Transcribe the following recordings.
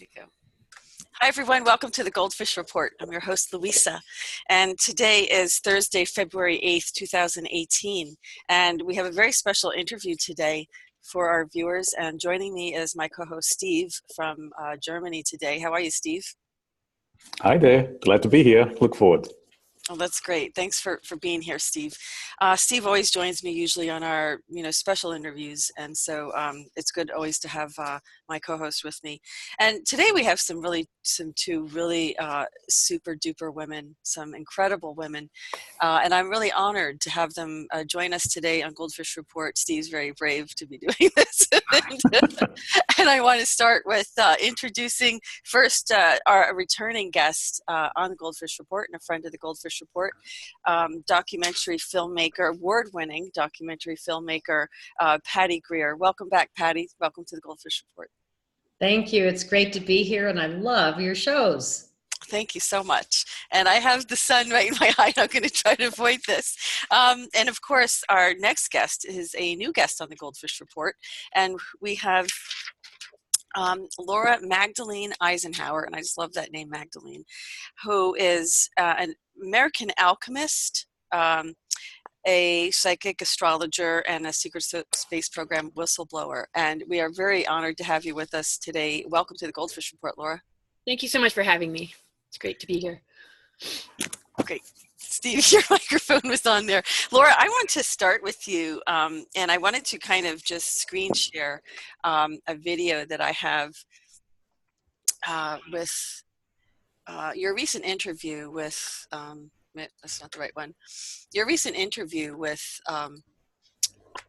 to go. Hi, everyone. Welcome to the GoldFish Report. I'm your host, Louisa, and today is Thursday, February 8th, 2018, and we have a very special interview today for our viewers, and joining me is my co-host, Steve, from Germany today. How are you, Steve? Hi there. Glad to be here. Look forward. Oh, that's great. Thanks for being here, Steve. Steve always joins me usually on our, special interviews. And so it's good always to have my co-host with me. And today we have some two really super duper women, some incredible women. And I'm really honored to have them join us today on GoldFish Report. Steve's very brave to be doing this. And I want to start with introducing first our returning guest on the GoldFish Report and a friend of the GoldFish Report, documentary filmmaker, award-winning documentary filmmaker, Patty Greer. Welcome back, Patty. Welcome to the GoldFish Report. Thank you. It's great to be here, and I love your shows. Thank you so much. And I have the sun right in my eye. I'm going to try to avoid this. And of course, our next guest is a new guest on the GoldFish Report, and we have Laura Magdalene Eisenhower, and I just love that name, Magdalene, who is an American alchemist, a psychic astrologer, and a secret space program whistleblower. And we are very honored to have you with us today. Welcome to the GoldFish Report, Laura. Thank you so much for having me. It's great to be here. Okay. Steve, your microphone was on there. Laura, I want to start with you, and I wanted to kind of just screen share a video that I have with your recent interview with, that's not the right one, your recent interview with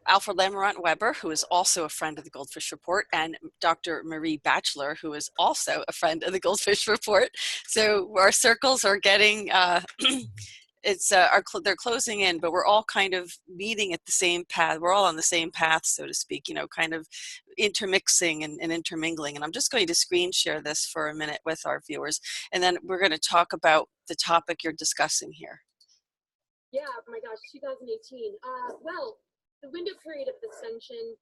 Alfred Lamorant Weber, who is also a friend of the GoldFish Report, and Dr. Marie Batchelor, who is also a friend of the GoldFish Report. So our circles are getting... they're closing in, but we're all kind of meeting at the same path. We're all on the same path, so to speak, kind of intermixing and intermingling. And I'm just going to screen share this for a minute with our viewers, and then we're going to talk about the topic you're discussing here. Yeah, oh my gosh, 2018. Well, the window period of Ascension,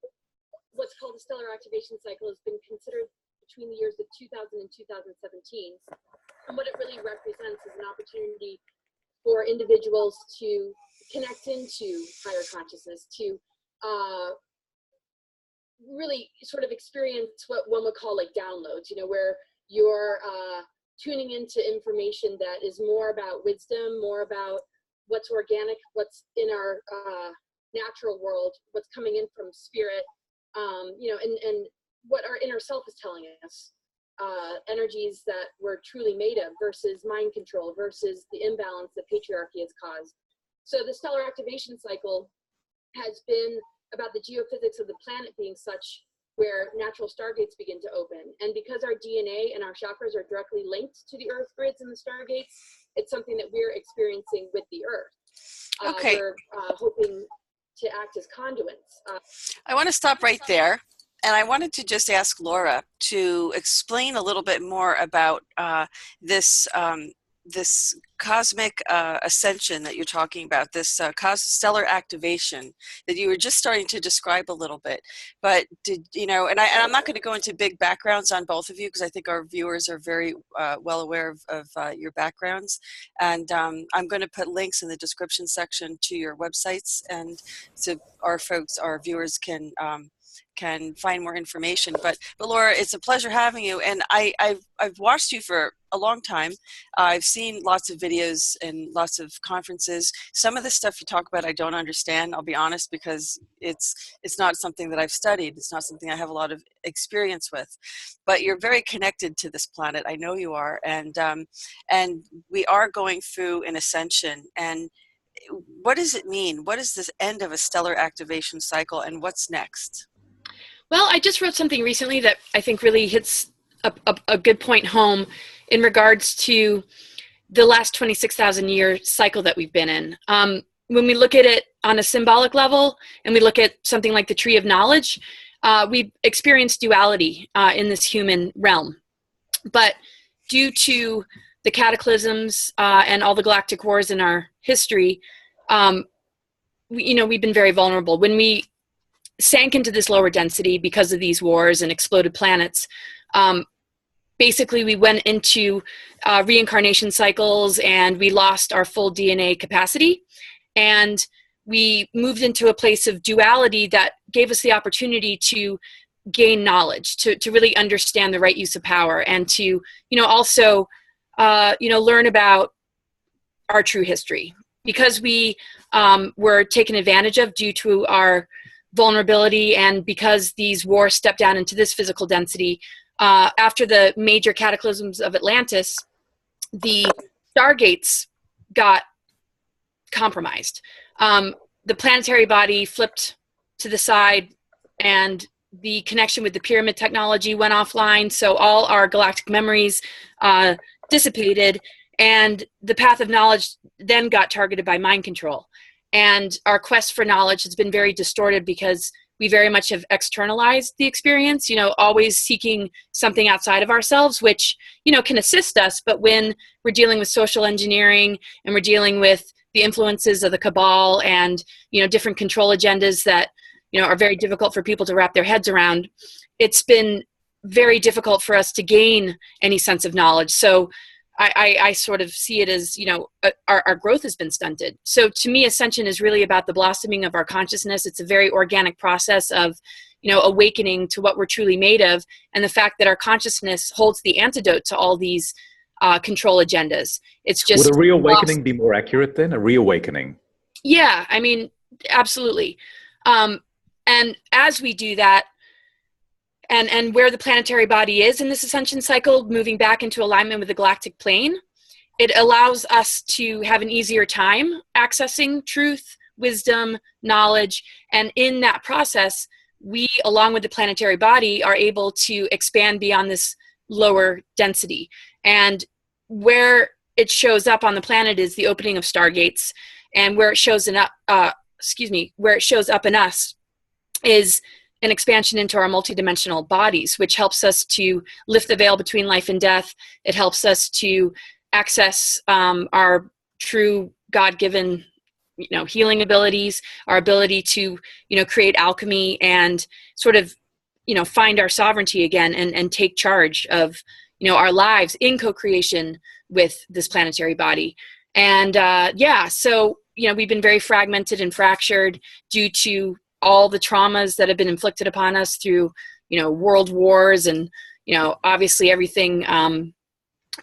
what's called the stellar activation cycle, has been considered between the years of 2000 and 2017. And what it really represents is an opportunity for individuals to connect into higher consciousness, to really sort of experience what one would call like downloads, where you're tuning into information that is more about wisdom, more about what's organic, what's in our natural world, what's coming in from spirit, and what our inner self is telling us. Energies that we're truly made of versus mind control versus the imbalance that patriarchy has caused. So the stellar activation cycle has been about the geophysics of the planet being such where natural stargates begin to open. And because our DNA and our chakras are directly linked to the earth grids and the stargates, it's something that we're experiencing with the earth. Okay. We're hoping to act as conduits. I want to stop right there. And I wanted to just ask Laura to explain a little bit more about this cosmic ascension that you're talking about, this stellar activation that you were just starting to describe a little bit. But and I'm not going to go into big backgrounds on both of you because I think our viewers are very well aware of your backgrounds. And I'm going to put links in the description section to your websites, and so our viewers can find more information. But Laura, it's a pleasure having you, and I've watched you for a long time. I've seen lots of videos and lots of conferences. Some of the stuff you talk about I don't understand, I'll be honest, because it's not something that I've studied. It's not something I have a lot of experience with. But you're very connected to this planet. I know you are, and we are going through an ascension. And what does it mean? What is this end of a stellar activation cycle, and what's next? Well, I just wrote something recently that I think really hits a good point home in regards to the last 26,000 year cycle that we've been in. When we look at it on a symbolic level and we look at something like the tree of knowledge, we experience duality in this human realm. But due to the cataclysms and all the galactic wars in our history, we've been very vulnerable. When we sank into this lower density because of these wars and exploded planets, basically we went into reincarnation cycles and we lost our full DNA capacity. And we moved into a place of duality that gave us the opportunity to gain knowledge, to really understand the right use of power, and to, also, learn about our true history. Because we were taken advantage of due to our vulnerability, and because these wars stepped down into this physical density, after the major cataclysms of Atlantis, the stargates got compromised. The planetary body flipped to the side, and the connection with the pyramid technology went offline. So all our galactic memories dissipated, and the path of knowledge then got targeted by mind control. And our quest for knowledge has been very distorted because we very much have externalized the experience, always seeking something outside of ourselves, which, can assist us. But when we're dealing with social engineering and we're dealing with the influences of the cabal and, different control agendas that, are very difficult for people to wrap their heads around, it's been very difficult for us to gain any sense of knowledge. So I sort of see it as, our growth has been stunted. So to me, Ascension is really about the blossoming of our consciousness. It's a very organic process of, awakening to what we're truly made of, and the fact that our consciousness holds the antidote to all these control agendas. It's just— Would a reawakening be more accurate then? A reawakening? Yeah, I mean, absolutely. And as we do that, and where the planetary body is in this ascension cycle, moving back into alignment with the galactic plane, it allows us to have an easier time accessing truth, wisdom, knowledge. And in that process, we, along with the planetary body, are able to expand beyond this lower density. And where it shows up on the planet is the opening of stargates, and where it shows where it shows up in us is an expansion into our multidimensional bodies, which helps us to lift the veil between life and death. It helps us to access our true God-given, healing abilities, our ability to, create alchemy and sort of, find our sovereignty again and take charge of, our lives in co-creation with this planetary body. And so, we've been very fragmented and fractured due to all the traumas that have been inflicted upon us through, world wars and, obviously everything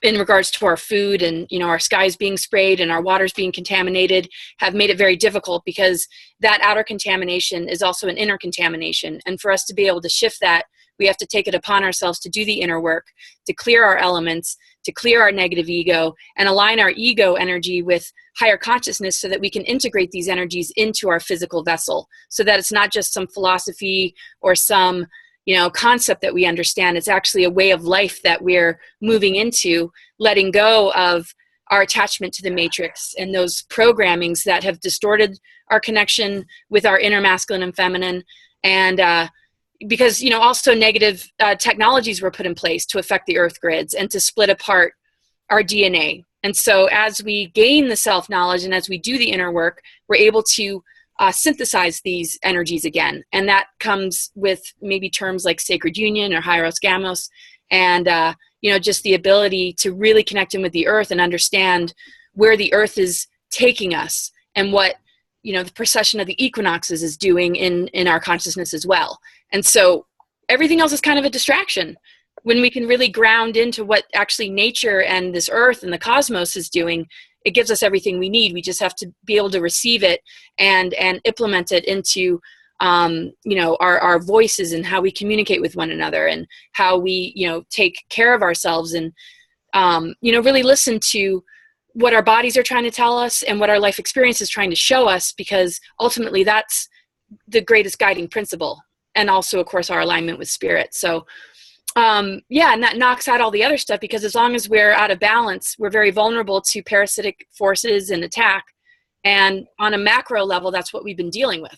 in regards to our food and, our skies being sprayed and our waters being contaminated have made it very difficult, because that outer contamination is also an inner contamination. And for us to be able to shift that, we have to take it upon ourselves to do the inner work, to clear our elements, to clear our negative ego, and align our ego energy with higher consciousness so that we can integrate these energies into our physical vessel, so that it's not just some philosophy or some, concept that we understand. It's actually a way of life that we're moving into, letting go of our attachment to the matrix and those programmings that have distorted our connection with our inner masculine and feminine. And because, also negative technologies were put in place to affect the earth grids and to split apart our DNA. And so as we gain the self-knowledge and as we do the inner work, we're able to synthesize these energies again. And that comes with maybe terms like sacred union or hieros gamos, and, just the ability to really connect in with the earth and understand where the earth is taking us and what, the precession of the equinoxes is doing in our consciousness as well. And so everything else is kind of a distraction when we can really ground into what actually nature and this earth and the cosmos is doing. It gives us everything we need. We just have to be able to receive it and implement it into, our voices and how we communicate with one another and how we, take care of ourselves and, really listen to what our bodies are trying to tell us and what our life experience is trying to show us, because ultimately that's the greatest guiding principle. And also, of course, our alignment with spirit. So, and that knocks out all the other stuff, because as long as we're out of balance, we're very vulnerable to parasitic forces and attack. And on a macro level, that's what we've been dealing with.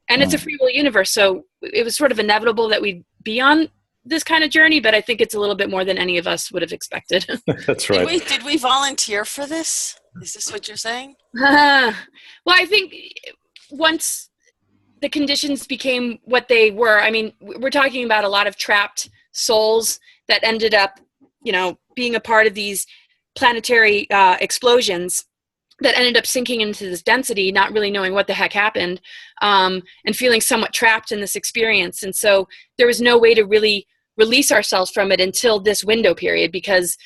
And it's a free will universe. So it was sort of inevitable that we'd be on this kind of journey, but I think it's a little bit more than any of us would have expected. That's right. Did we volunteer for this? Is this what you're saying? Well, I think once the conditions became what they were, I mean, we're talking about a lot of trapped souls that ended up you know, being a part of these planetary explosions that ended up sinking into this density, not really knowing what the heck happened, and feeling somewhat trapped in this experience. And so there was no way to really release ourselves from it until this window period, because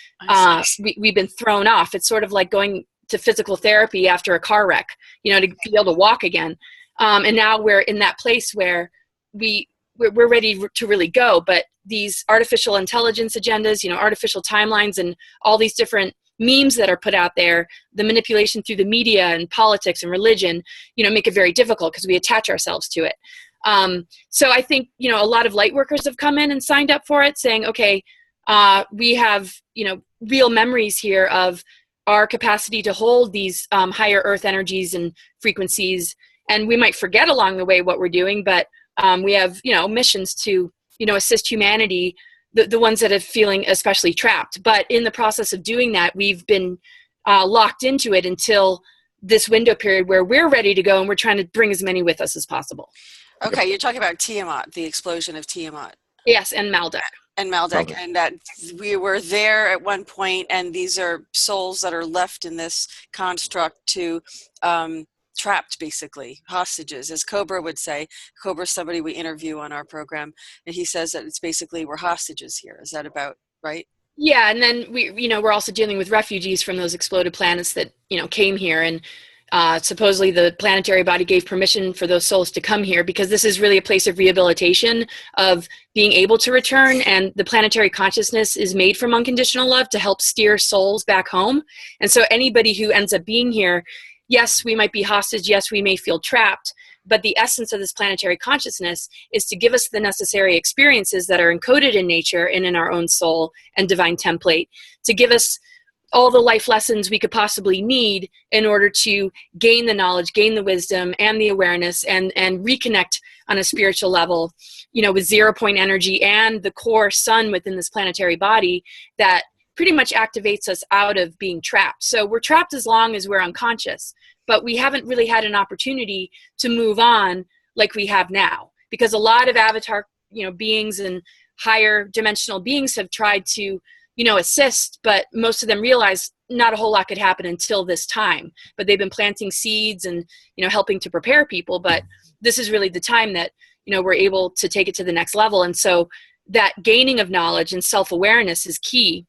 we've been thrown off. It's sort of like going to physical therapy after a car wreck, you know, to be able to walk again. And now we're in that place where we're ready to really go. But these artificial intelligence agendas, you know, artificial timelines and all these different memes that are put out there, the manipulation through the media and politics and religion, you know, make it very difficult because we attach ourselves to it. So I think, you know, a lot of light workers have come in and signed up for it, saying, okay, we have, you know, real memories here of our capacity to hold these higher earth energies and frequencies. And we might forget along the way what we're doing, but we have, you know, missions to, you know, assist humanity, the ones that are feeling especially trapped. But in the process of doing that, we've been locked into it until this window period where we're ready to go, and we're trying to bring as many with us as possible. Okay, you're talking about Tiamat, the explosion of Tiamat. Yes, and Maldek. And Maldek, and that we were there at one point, and these are souls that are left in this construct to trapped, basically hostages, as Cobra would say. Cobra is somebody we interview on our program, and he says that it's basically we're hostages here. Is that about right? Yeah, and then we're also dealing with refugees from those exploded planets that, you know, came here, and supposedly the planetary body gave permission for those souls to come here, because this is really a place of rehabilitation, of being able to return, and the planetary consciousness is made from unconditional love to help steer souls back home. And so anybody who ends up being here, yes, we might be hostage, yes, we may feel trapped, but the essence of this planetary consciousness is to give us the necessary experiences that are encoded in nature and in our own soul and divine template, to give us all the life lessons we could possibly need in order to gain the knowledge, gain the wisdom and the awareness, and reconnect on a spiritual level, you know, with 0 point energy and the core sun within this planetary body that pretty much activates us out of being trapped. So we're trapped as long as we're unconscious, but we haven't really had an opportunity to move on like we have now, because a lot of avatar, you know, beings and higher dimensional beings have tried to, you know, assist, but most of them realize not a whole lot could happen until this time. But they've been planting seeds and, you know, helping to prepare people. But this is really the time that, you know, we're able to take it to the next level. And so that gaining of knowledge and self-awareness is key,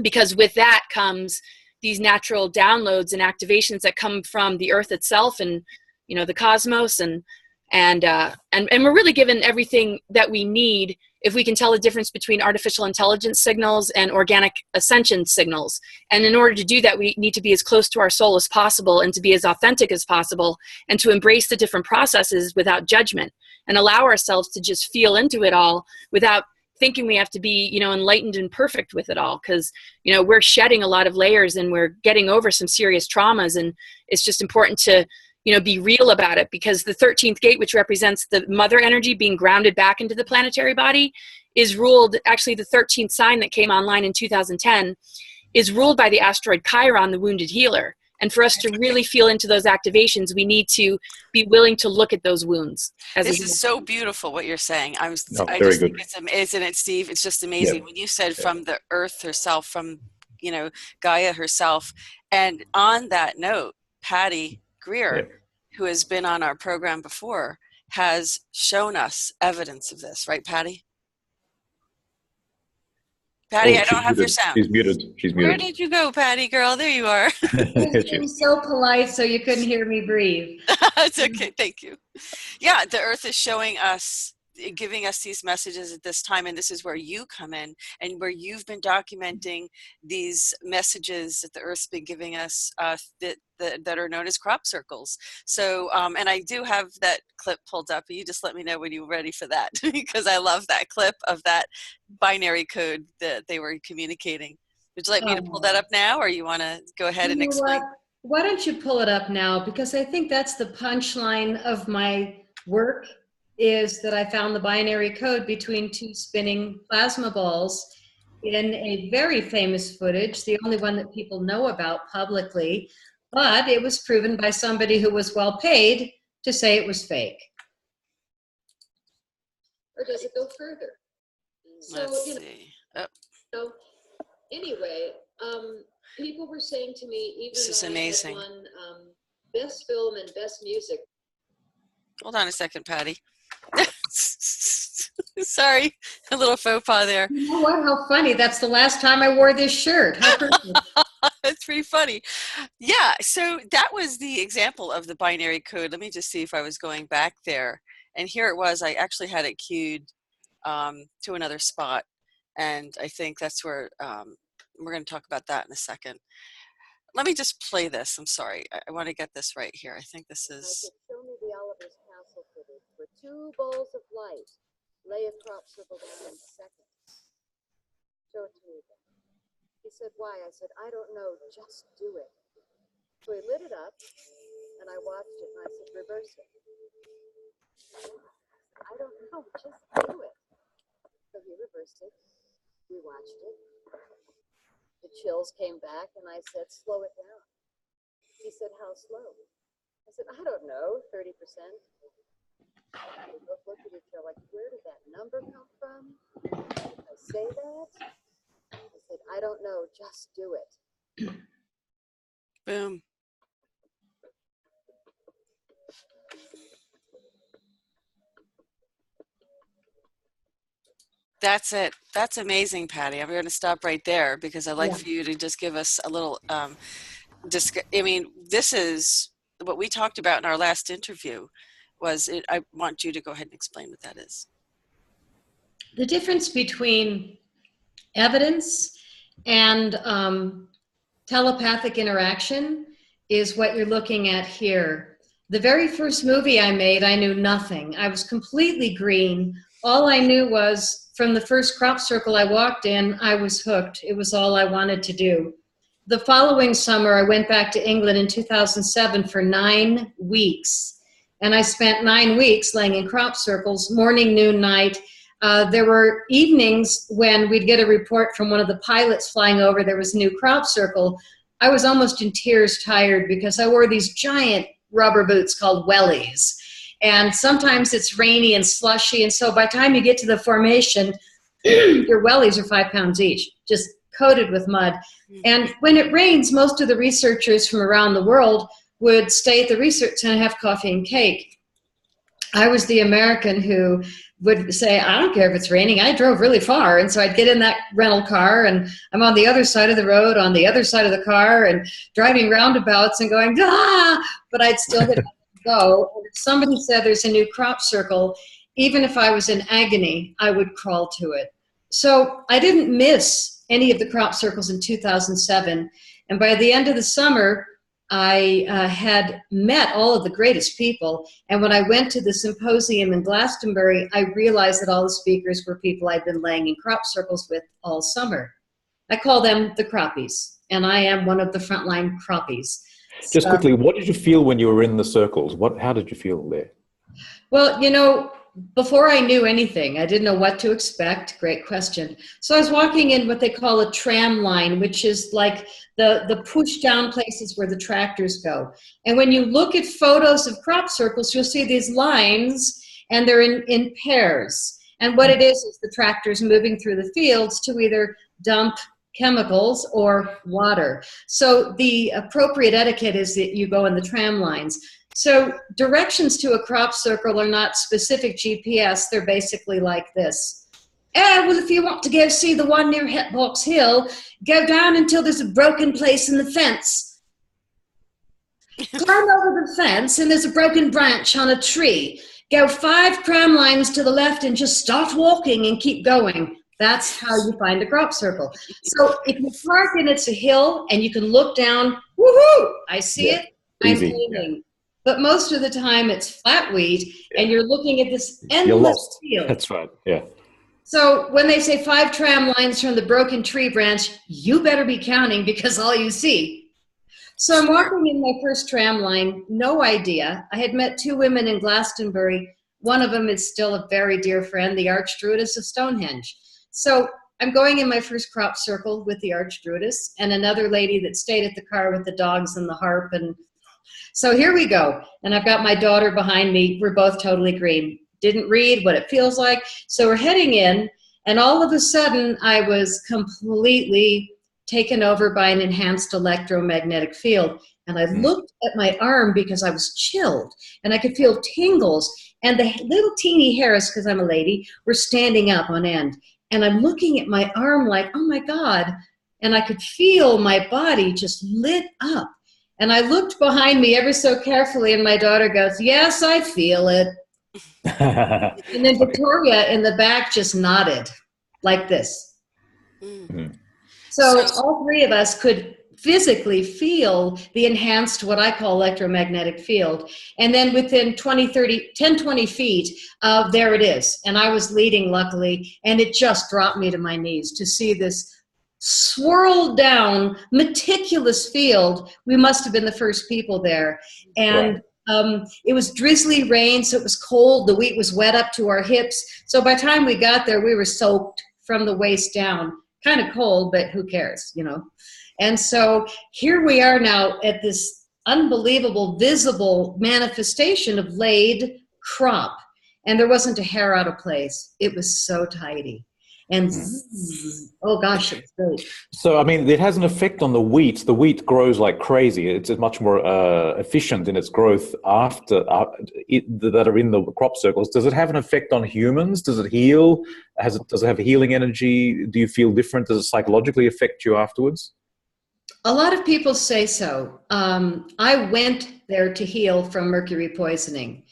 because with that comes these natural downloads and activations that come from the earth itself and, you know, the cosmos, and we're really given everything that we need if we can tell the difference between artificial intelligence signals and organic ascension signals. And in order to do that, we need to be as close to our soul as possible, and to be as authentic as possible, and to embrace the different processes without judgment, and allow ourselves to just feel into it all without thinking we have to be, you know, enlightened and perfect with it all. Because, you know, we're shedding a lot of layers and we're getting over some serious traumas, and it's just important to, you know, be real about it, because the 13th gate, which represents the mother energy being grounded back into the planetary body, is ruled, actually the 13th sign that came online in 2010 is ruled by the asteroid Chiron, the wounded healer. And for us to really feel into those activations, we need to be willing to look at those wounds. This is so beautiful what you're saying. I just very good. think it's, isn't it, Steve? It's just amazing. Yeah. When you said from the earth herself, from, you know, Gaia herself. And on that note, Patty Greer, who has been on our program before, has shown us evidence of this, right, Patty? Patty, I don't have your sound. She's muted. She's muted. Where did you go, Patty girl? There you are. You're so polite, so you couldn't hear me breathe. It's okay. Thank you. Yeah, the earth is showing us, giving us these messages at this time, and this is where you come in, and where you've been documenting these messages that the earth's been giving us that are known as crop circles. So, and I do have that clip pulled up. You just let me know when you're ready for that, because I love that clip of that binary code that they were communicating. Would you like me to pull that up now, or you want to go ahead and explain? Why don't you pull it up now? Because I think that's the punchline of my work, is that I found the binary code between two spinning plasma balls in a very famous footage, the only one that people know about publicly, but it was proven by somebody who was well paid to say it was fake. Or does it go further? So, Let's see. Oh. So Anyway, people were saying to me, even This is though amazing. I had won Best Film and Best Music. Hold on a second, Patty. Sorry, a little faux pas there. You know what? How funny. That's the last time I wore this shirt. How perfect. That's pretty funny. Yeah, so that was the example of the binary code. Let me just see if I was going back there. And here it was. I actually had it queued to another spot. And I think that's where we're going to talk about that in a second. Let me just play this. I'm sorry. I want to get this right here. I think this is... Show me the Oliver's Castle footage where 2 balls of light lay a crop circle down in seconds. Show it to me again. He said, why? I said, I don't know, just do it. So he lit it up, and I watched it, and I said, reverse it. I don't know, just do it. So he reversed it. We watched it. The chills came back, and I said, slow it down. He said, how slow? I said, I don't know, 30%. We both looked at each other like, where did that number come from? Did I say that? I said, I don't know, just do it. Boom. That's it. That's amazing, Patty. I'm going to stop right there because I'd like for you to just give us a little, I mean, this is what we talked about in our last interview. I want you to go ahead and explain what that is. The difference between evidence and telepathic interaction is what you're looking at here. The very first movie I made, I knew nothing. I was completely green. All I knew was from the first crop circle I walked in, I was hooked. It was all I wanted to do. The following summer, I went back to England in 2007 for 9 weeks. And I spent 9 weeks laying in crop circles, morning, noon, night. There were evenings when we'd get a report from one of the pilots flying over, there was a new crop circle. I was almost in tears tired because I wore these giant rubber boots called wellies. And sometimes it's rainy and slushy, and so by the time you get to the formation, your wellies are 5 pounds each, just coated with mud. And when it rains, most of the researchers from around the world would stay at the research center and have coffee and cake. I was the American who would say, I don't care if it's raining, I drove really far. And so I'd get in that rental car and I'm on the other side of the road, on the other side of the car and driving roundabouts and going, ah, but I'd still get go. And if somebody said there's a new crop circle, even if I was in agony, I would crawl to it. So I didn't miss any of the crop circles in 2007. And by the end of the summer, I had met all of the greatest people. And when I went to the symposium in Glastonbury, I realized that all the speakers were people I'd been laying in crop circles with all summer. I call them the croppies, and I am one of the frontline croppies. Just quickly, what did you feel when you were in the circles? How did you feel there? Well, you know, before I knew anything, I didn't know what to expect. Great question. So I was walking in what they call a tram line, which is like the push down places where the tractors go. And when you look at photos of crop circles, you'll see these lines and they're in pairs. And what it is the tractors moving through the fields to either dump chemicals or water. So the appropriate etiquette is that you go in the tram lines. So directions to a crop circle are not specific GPS. They're basically like this. Well, if you want to go see the one near Hitbox Hill, go down until there's a broken place in the fence. Climb over the fence and there's a broken branch on a tree. Go 5 tram lines to the left and just start walking and keep going. That's how you find a crop circle. So if you park and it's a hill and you can look down, woohoo, I see it, I'm aiming. But most of the time it's flat wheat and you're looking at this endless field. That's right, yeah. So when they say 5 tram lines from the broken tree branch, you better be counting because all you see. So I'm walking in my first tram line, no idea. I had met 2 women in Glastonbury. One of them is still a very dear friend, the Archdruidess of Stonehenge. So I'm going in my first crop circle with the Archdruidess and another lady that stayed at the car with the dogs and the harp. And so here we go. And I've got my daughter behind me. We're both totally green. Didn't read what it feels like. So we're heading in, and all of a sudden I was completely taken over by an enhanced electromagnetic field. And I looked at my arm because I was chilled, and I could feel tingles, and the little teeny hairs, because I'm a lady, were standing up on end. And I'm looking at my arm like, oh my God. And I could feel my body just lit up. And I looked behind me ever so carefully, and my daughter goes, yes, I feel it. And then Victoria in the back just nodded like this. So all three of us could physically feel the enhanced, what I call electromagnetic field. And then within 10, 20 feet, there it is. And I was leading, luckily, and it just dropped me to my knees to see this swirled down, meticulous field. We must have been the first people there. And it was drizzly rain, so it was cold. The wheat was wet up to our hips. So by the time we got there, we were soaked from the waist down. Kind of cold, but who cares, you know? And so here we are now at this unbelievable, visible manifestation of laid crop. And there wasn't a hair out of place. It was so tidy. And oh gosh, it's great. So, I mean, it has an effect on the wheat. The wheat grows like crazy. It's much more efficient in its growth after that are in the crop circles. Does it have an effect on humans? Does it heal? Does it have healing energy? Do you feel different? Does it psychologically affect you afterwards? A lot of people say so. I went there to heal from mercury poisoning.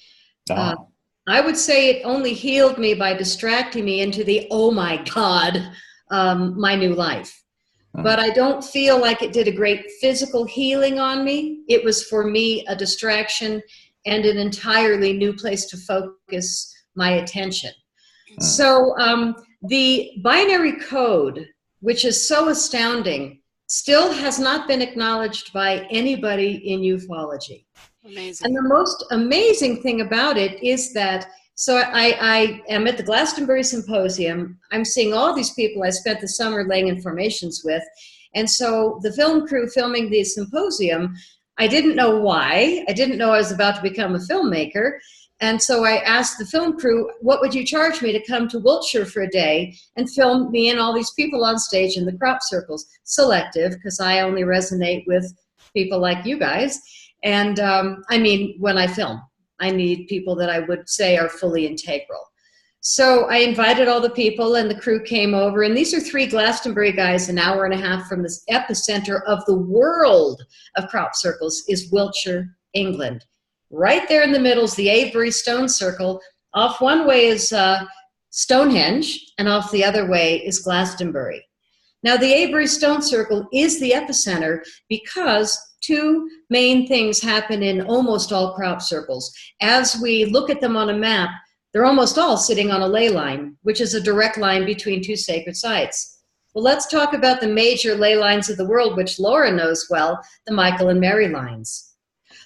I would say it only healed me by distracting me into the, oh my God, my new life. But I don't feel like it did a great physical healing on me. It was for me a distraction and an entirely new place to focus my attention. So the binary code, which is so astounding, still has not been acknowledged by anybody in ufology. Amazing. And the most amazing thing about it is that, so I am at the Glastonbury Symposium. I'm seeing all these people I spent the summer laying in formations with. And so the film crew filming the symposium, I didn't know why. I didn't know I was about to become a filmmaker. And so I asked the film crew, what would you charge me to come to Wiltshire for a day and film me and all these people on stage in the crop circles? Selective, because I only resonate with people like you guys. And I mean, when I film, I need people that I would say are fully integral. So I invited all the people, and the crew came over. And these are 3 Glastonbury guys, an hour and a half from the epicenter of the world of crop circles is Wiltshire, England. Right there in the middle is the Avebury Stone Circle. Off one way is Stonehenge, and off the other way is Glastonbury. Now, the Avebury Stone Circle is the epicenter because 2 main things happen in almost all crop circles. As we look at them on a map, they're almost all sitting on a ley line, which is a direct line between 2 sacred sites. Well, let's talk about the major ley lines of the world, which Laura knows well, the Michael and Mary lines.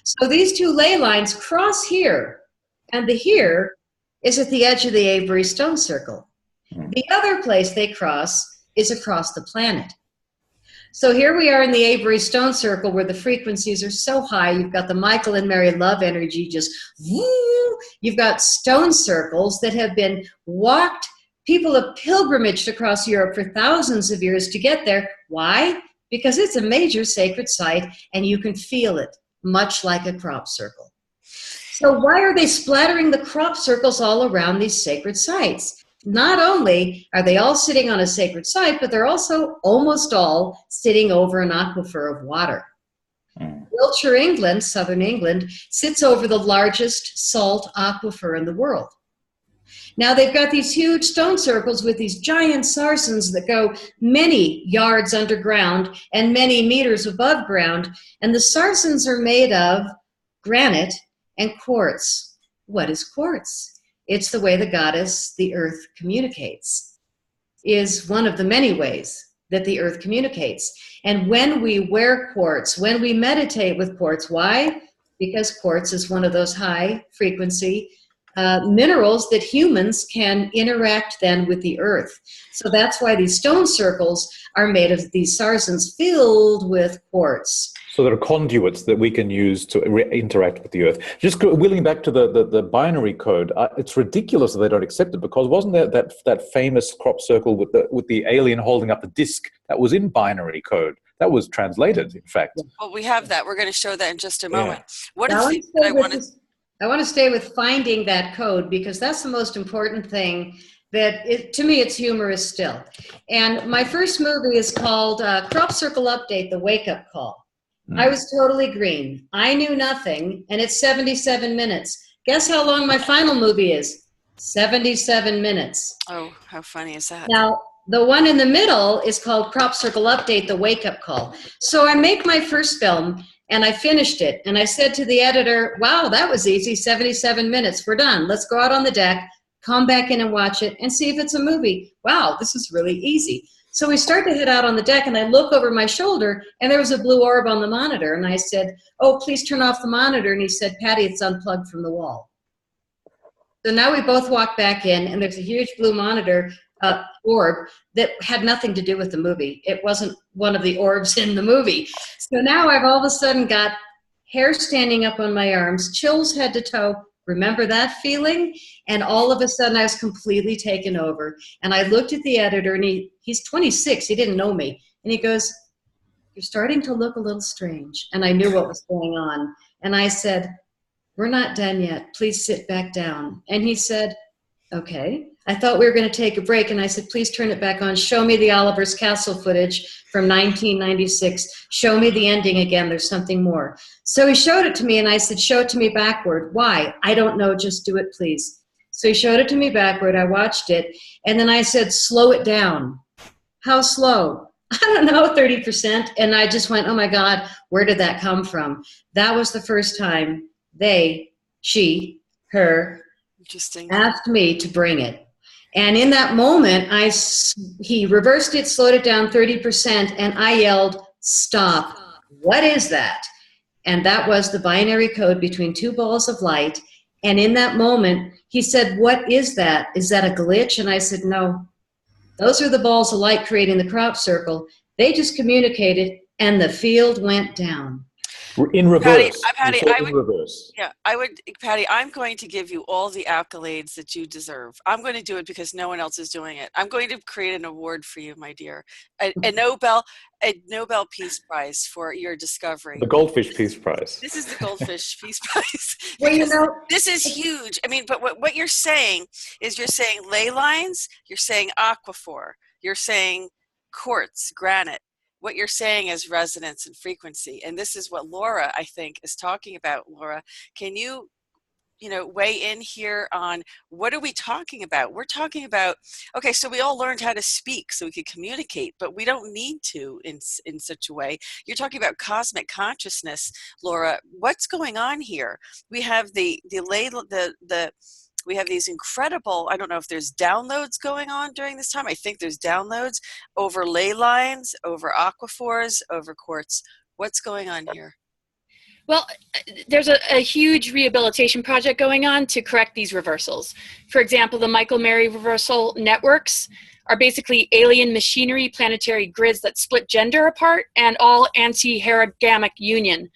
So these 2 ley lines cross here, and the here is at the edge of the Avebury Stone Circle. The other place they cross is across the planet. So here we are in the Avebury Stone Circle where the frequencies are so high. You've got the Michael and Mary love energy just woo. You've got stone circles that have been walked. People have pilgrimaged across Europe for thousands of years to get there. Why? Because it's a major sacred site and you can feel it, much like a crop circle. So why are they splattering the crop circles all around these sacred sites? Not only are they all sitting on a sacred site, but they're also almost all sitting over an aquifer of water. Wiltshire, England, southern England, sits over the largest salt aquifer in the world. Now they've got these huge stone circles with these giant sarsens that go many yards underground and many meters above ground, and the sarsens are made of granite and quartz. What is quartz? It's the way the goddess, the earth, communicates, is one of the many ways that the earth communicates. And when we wear quartz, when we meditate with quartz, why? Because quartz is one of those high frequency minerals that humans can interact then with the earth. So that's why these stone circles are made of these sarsens filled with quartz. So there are conduits that we can use to interact with the earth. Just wheeling back to the binary code, it's ridiculous that they don't accept it, because wasn't there that famous crop circle with the alien holding up the disc that was in binary code? That was translated, in fact. Well, we have that. We're going to show that in just a moment. Yeah. One of the things that I want to stay with finding that code, because that's the most important thing. To me, it's humorous still. And my first movie is called Crop Circle Update, The Wake Up Call. I was totally green. I knew nothing, and it's 77 minutes. Guess how long my final movie is? 77 minutes. Oh, how funny is that? Now, the one in the middle is called Crop Circle Update, The Wake Up Call. So I make my first film, and I finished it. And I said to the editor, wow, that was easy, 77 minutes. We're done. Let's go out on the deck, come back in and watch it, and see if it's a movie. Wow, this is really easy. So we start to head out on the deck, and I look over my shoulder, and there was a blue orb on the monitor. And I said, oh, please turn off the monitor. And he said, Patty, it's unplugged from the wall. So now we both walk back in, and there's a huge blue monitor orb that had nothing to do with the movie. It wasn't one of the orbs in the movie. So now I've all of a sudden got hair standing up on my arms, chills head to toe. Remember that feeling? And all of a sudden I was completely taken over. And I looked at the editor, and he's 26, he didn't know me. And he goes, you're starting to look a little strange. And I knew what was going on. And I said, we're not done yet. Please sit back down. And he said, okay. I thought we were going to take a break, and I said, please turn it back on. Show me the Oliver's Castle footage from 1996. Show me the ending again. There's something more. So he showed it to me, and I said, show it to me backward. Why? I don't know. Just do it, please. So he showed it to me backward. I watched it, and then I said, slow it down. How slow? I don't know, 30%. And I just went, oh, my God, where did that come from? That was the first time she, her, asked me to bring it. And in that moment, he reversed it, slowed it down 30%, and I yelled, stop. What is that? And that was the binary code between two balls of light. And in that moment, he said, what is that? Is that a glitch? And I said, no. Those are the balls of light creating the crop circle. They just communicated, and the field went down. In reverse. Patty, Patty, I'm going to give you all the accolades that you deserve. I'm going to do it because no one else is doing it. I'm going to create an award for you, my dear. A Nobel Peace Prize for your discovery. The GoldFish Peace Prize. This is the GoldFish Peace Prize. Well, you know, this is huge. I mean, but what you're saying is you're saying ley lines, you're saying aquifer, you're saying quartz, granite. What you're saying is resonance and frequency. And this is what Laura, I think, is talking about. Laura, can you weigh in here on what are we talking about? We're talking about, okay, so we all learned how to speak so we could communicate, but we don't need to in such a way. You're talking about cosmic consciousness, Laura. What's going on here? We have we have these incredible, I don't know if there's downloads going on during this time. I think there's downloads over ley lines, over aquifers, over quartz. What's going on here? Well, there's a huge rehabilitation project going on to correct these reversals. For example, the Michael-Mary reversal networks are basically alien machinery planetary grids that split gender apart and all anti-herogamic union,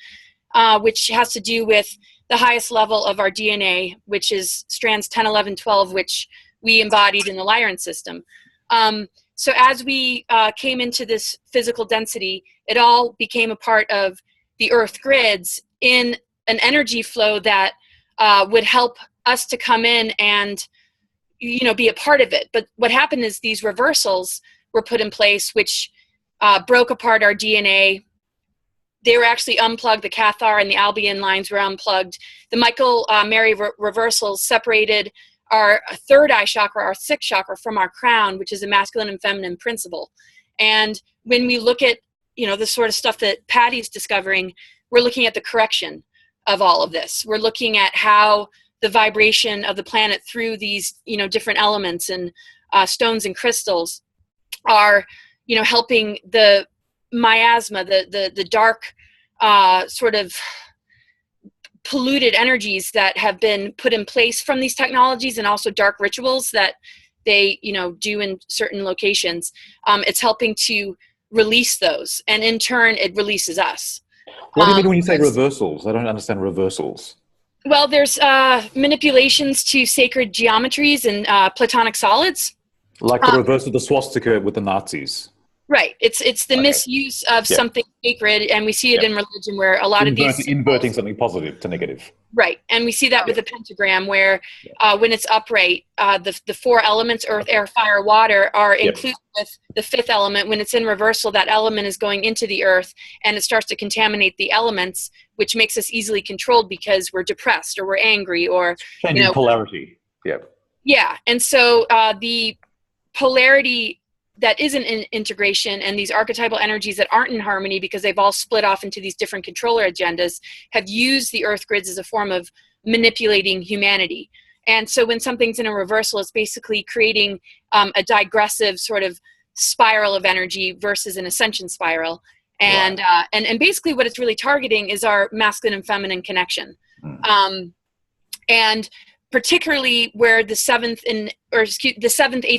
which has to do with the highest level of our DNA, which is strands 10, 11, 12, which we embodied in the Lyran system. So as we came into this physical density, it all became a part of the Earth grids in an energy flow that would help us to come in and, be a part of it. But what happened is these reversals were put in place, which broke apart our DNA. They were actually unplugged. The Cathar and the Albion lines were unplugged. The Michael-Mary reversals separated our third eye chakra, our sixth chakra, from our crown, which is a masculine and feminine principle. And when we look at, the sort of stuff that Patty's discovering, we're looking at the correction of all of this. We're looking at how the vibration of the planet through these, different elements and stones and crystals are, helping the miasma, the dark sort of polluted energies that have been put in place from these technologies, and also dark rituals that they, do in certain locations. It's helping to release those, and in turn, it releases us. What do you mean when you say reversals? I don't understand reversals. Well, there's manipulations to sacred geometries and Platonic solids. Like the reverse of the swastika with the Nazis. Right. It's the misuse of something sacred, and we see it in religion where a lot of these inverting something positive to negative. Right, and we see that with the pentagram, where when it's upright, the four elements, earth, air, fire, water, are included with the fifth element. When it's in reversal, that element is going into the earth, and it starts to contaminate the elements, which makes us easily controlled because we're depressed or we're angry or changing polarity. Yeah, and so the polarity that isn't in integration, and these archetypal energies that aren't in harmony because they've all split off into these different controller agendas, have used the earth grids as a form of manipulating humanity. And so when something's in a reversal, it's basically creating a digressive sort of spiral of energy versus an ascension spiral. And and basically what it's really targeting is our masculine and feminine connection. And particularly where the seventh, 8th,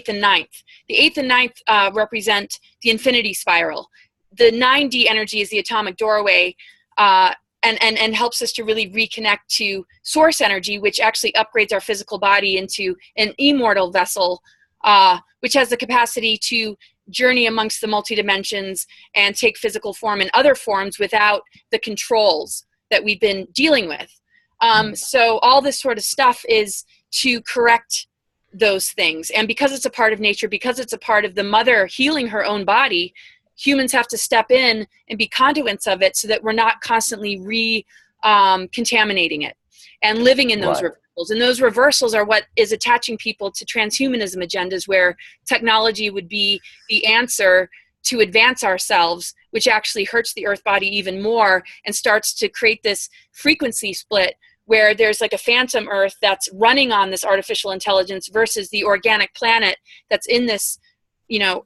and 9th. The 8th and 9th represent the infinity spiral. The 9D energy is the atomic doorway, and helps us to really reconnect to source energy, which actually upgrades our physical body into an immortal vessel, which has the capacity to journey amongst the multi-dimensions and take physical form in other forms without the controls that we've been dealing with. So all this sort of stuff is to correct those things. And because it's a part of nature, because it's a part of the mother healing her own body, humans have to step in and be conduits of it so that we're not constantly contaminating it and living in those reversals. And those reversals are what is attaching people to transhumanism agendas, where technology would be the answer to advance ourselves, which actually hurts the earth body even more and starts to create this frequency split where there's like a phantom earth that's running on this artificial intelligence versus the organic planet that's in this,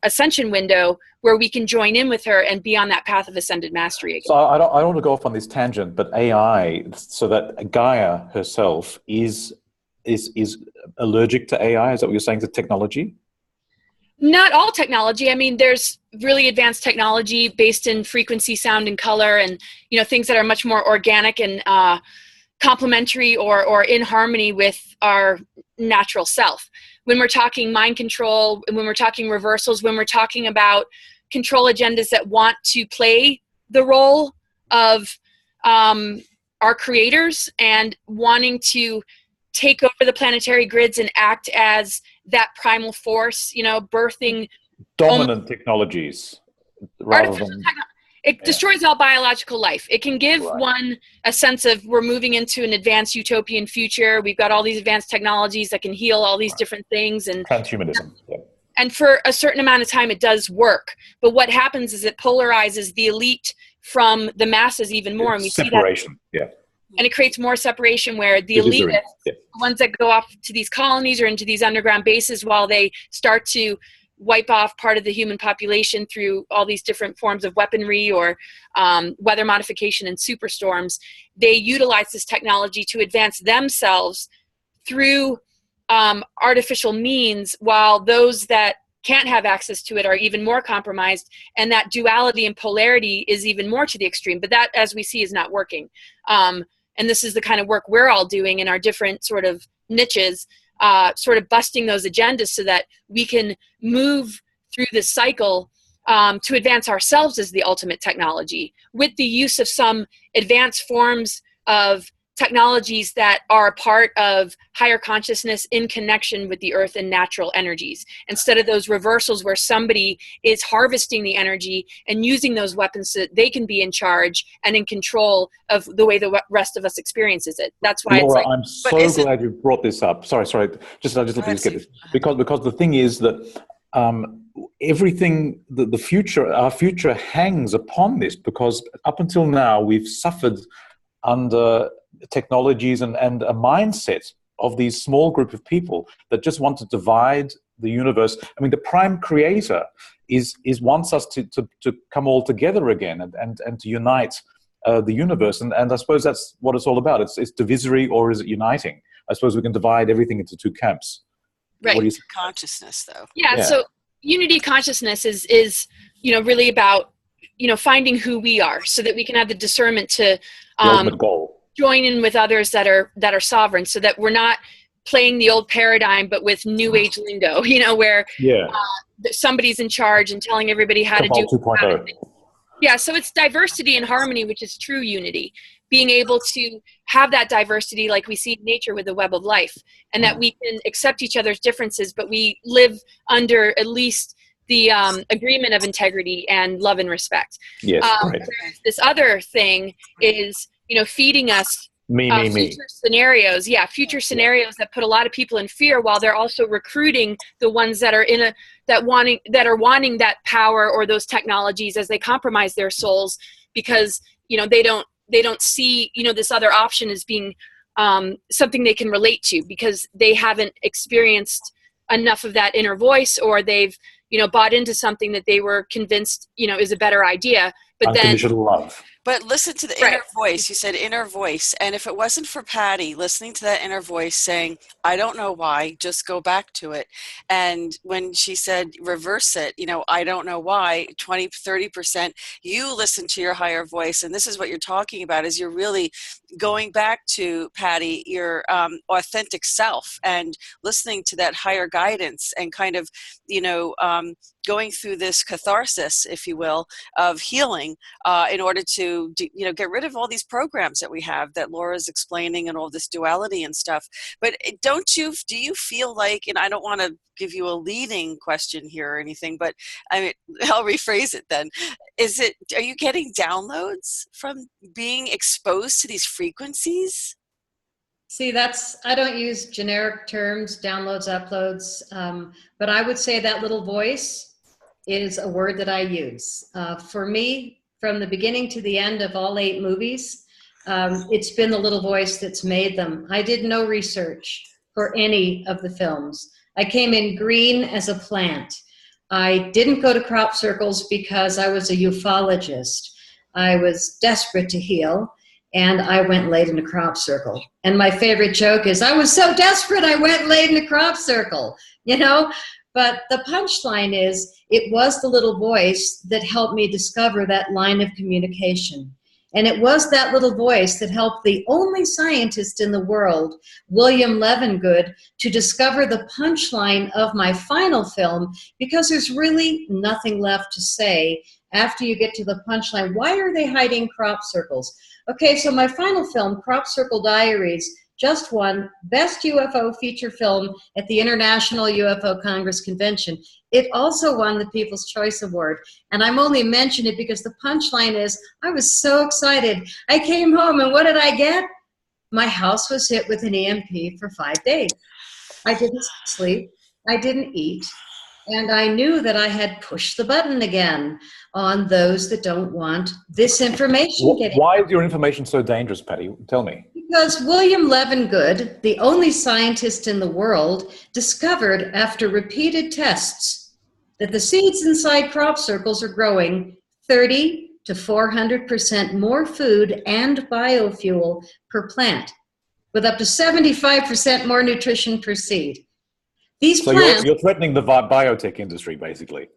ascension window where we can join in with her and be on that path of ascended mastery again. So I don't want to go off on this tangent, but AI, so that Gaia herself is allergic to AI, is that what you're saying, to technology? Not all technology. I mean, there's really advanced technology based in frequency, sound, and color, and things that are much more organic and complementary or in harmony with our natural self. When we're talking mind control, when we're talking reversals, when we're talking about control agendas that want to play the role of our creators and wanting to take over the planetary grids and act as that primal force, birthing dominant technologies rather than it destroys all biological life. It can give one a sense of we're moving into an advanced utopian future. We've got all these advanced technologies that can heal all these different things, and transhumanism. And for a certain amount of time, it does work. But what happens is it polarizes the elite from the masses even more, and we separation. See that. And it creates more separation where the elite, the ones that go off to these colonies or into these underground bases, while they start to wipe off part of the human population through all these different forms of weaponry or weather modification and superstorms, they utilize this technology to advance themselves through artificial means, while those that can't have access to it are even more compromised, and that duality and polarity is even more to the extreme. But that, as we see, is not working. And this is the kind of work we're all doing in our different sort of niches, sort of busting those agendas so that we can move through this cycle to advance ourselves as the ultimate technology, with the use of some advanced forms of technologies that are a part of higher consciousness in connection with the earth and natural energies, instead of those reversals where somebody is harvesting the energy and using those weapons so that they can be in charge and in control of the way the rest of us experiences it. That's why Laura, it's like, I'm so glad you brought this up. Sorry. Just let me just get this. Because the thing is that everything, the future, our future hangs upon this, because up until now we've suffered under technologies and a mindset of these small group of people that just want to divide the universe. I mean, the prime creator is wants us to come all together again and to unite the universe, and I suppose that's what it's all about. It's divisory, or is it uniting? I suppose we can divide everything into two camps. Right. What do you think? Consciousness, though. Yeah. So unity consciousness is really about finding who we are, so that we can have the discernment to The ultimate goal. join in with others that are sovereign, so that we're not playing the old paradigm but with new age lingo, where somebody's in charge and telling everybody how to do 2.0. Yeah, so it's diversity and harmony, which is true unity. Being able to have that diversity like we see in nature with the web of life, and that we can accept each other's differences, but we live under at least the agreement of integrity and love and respect. Yes, great. This other thing is, feeding us Me. future scenarios. Yeah, future scenarios that put a lot of people in fear, while they're also recruiting the ones that are wanting that power or those technologies as they compromise their souls, because they don't see this other option as being something they can relate to, because they haven't experienced enough of that inner voice, or they've bought into something that they were convinced is a better idea. But Unconditional love. But listen to the inner voice. You said inner voice. And if it wasn't for Patty listening to that inner voice saying, I don't know why, just go back to it. And when she said, reverse it, I don't know why, 20, 30%, you listen to your higher voice. And this is what you're talking about, is you're really going back to, Patty, your authentic self, and listening to that higher guidance, and kind of, going through this catharsis, if you will, of healing in order to get rid of all these programs that we have that Laura's explaining, and all this duality and stuff. But do you feel like, and I don't want to give you a leading question here or anything, but I'll rephrase it then. Are you getting downloads from being exposed to these frequencies? See, I don't use generic terms, downloads, uploads, but I would say that little voice is a word that I use. For me, from the beginning to the end of all 8 movies, it's been the little voice that's made them. I did no research for any of the films. I came in green as a plant. I didn't go to crop circles because I was a ufologist. I was desperate to heal, and I went laid in a crop circle. And my favorite joke is, I was so desperate I went laid in a crop circle, But the punchline is, it was the little voice that helped me discover that line of communication. And it was that little voice that helped the only scientist in the world, William Levengood, to discover the punchline of my final film, because there's really nothing left to say after you get to the punchline. Why are they hiding crop circles? Okay, so my final film, Crop Circle Diaries, just won Best UFO Feature Film at the International UFO Congress Convention. It also won the People's Choice Award. And I'm only mentioning it because the punchline is, I was so excited. I came home, and what did I get? My house was hit with an EMP for 5 days. I didn't sleep, I didn't eat, and I knew that I had pushed the button again on those that don't want this information getting. Why is your information so dangerous, Patty? Tell me. Because William Levengood, the only scientist in the world, discovered after repeated tests that the seeds inside crop circles are growing 30 to 400% more food and biofuel per plant, with up to 75% more nutrition per seed. These plants, you're threatening the biotech industry, basically.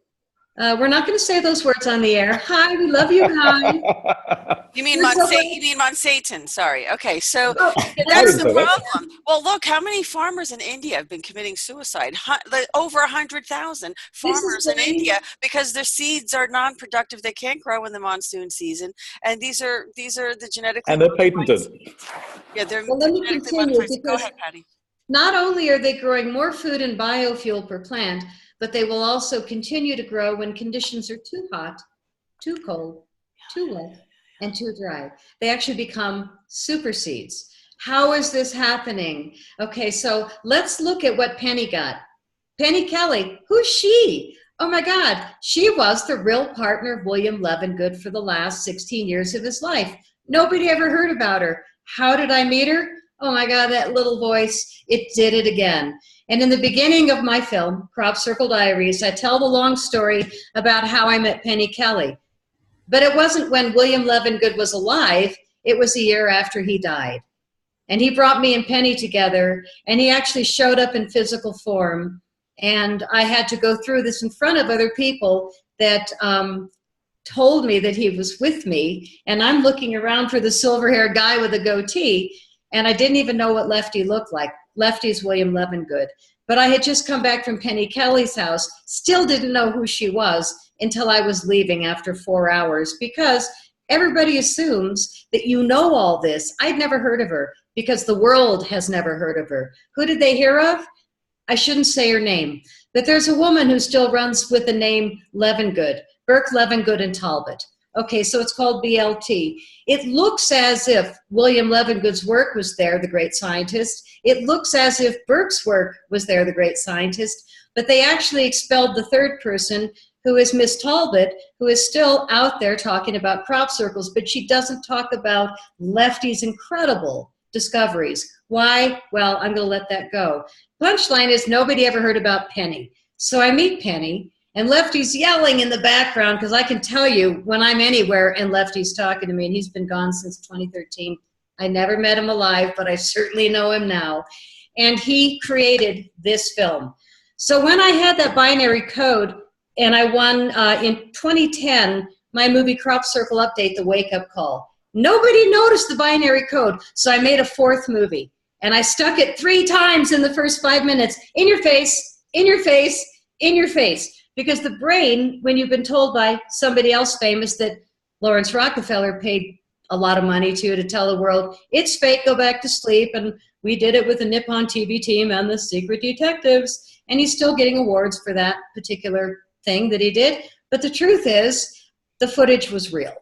We're not going to say those words on the air. Hi, we love you, hi. You mean Monsanto? Sorry. Okay, so that's the problem. Well, look, how many farmers in India have been committing suicide? Over 100,000 farmers in India, because their seeds are non-productive. They can't grow in the monsoon season, and these are the genetically. And they're patented. Yeah, they're well, let me genetically continue, modified. Go ahead, Patty. Not only are they growing more food and biofuel per plant, but they will also continue to grow when conditions are too hot, too cold, too wet, and too dry. They actually become super seeds. How is this happening? Okay, so let's look at what Penny got. Penny Kelly, who's she? Oh my God, she was the real partner of William Levengood for the last 16 years of his life. Nobody ever heard about her. How did I meet her? Oh my God, that little voice, it did it again. And in the beginning of my film, Crop Circle Diaries, I tell the long story about how I met Penny Kelly. But it wasn't when William Levengood was alive. It was a year after he died. And he brought me and Penny together, and he actually showed up in physical form. And I had to go through this in front of other people that told me that he was with me. And I'm looking around for the silver-haired guy with a goatee, and I didn't even know what Lefty looked like. Lefty's William Levengood. But I had just come back from Penny Kelly's house, still didn't know who she was until I was leaving after 4 hours, because everybody assumes that you know all this. I'd never heard of her because the world has never heard of her. Who did they hear of? I shouldn't say her name, but there's a woman who still runs with the name Levengood, Burke, Levengood, and Talbot. Okay, so it's called BLT. It looks as if William Levengood's work was there, the great scientist. It looks as if Burke's work was there, the great scientist, but they actually expelled the third person, who is Miss Talbot, who is still out there talking about crop circles, but she doesn't talk about Lefty's incredible discoveries. Why? Well, I'm going to let that go. Punchline is nobody ever heard about Penny. So I meet Penny, and Lefty's yelling in the background, because I can tell you when I'm anywhere and Lefty's talking to me, and he's been gone since 2013. I never met him alive, but I certainly know him now. And he created this film. So when I had that binary code, and I won in 2010, my movie Crop Circle Update, The Wake Up Call. Nobody noticed the binary code, so I made a fourth movie. And I stuck it 3 times in the first 5 minutes. In your face, in your face, in your face. Because the brain, when you've been told by somebody else famous that Lawrence Rockefeller paid a lot of money to tell the world, it's fake, go back to sleep, and we did it with the Nippon TV team and the Secret Detectives, and he's still getting awards for that particular thing that he did. But the truth is, the footage was real.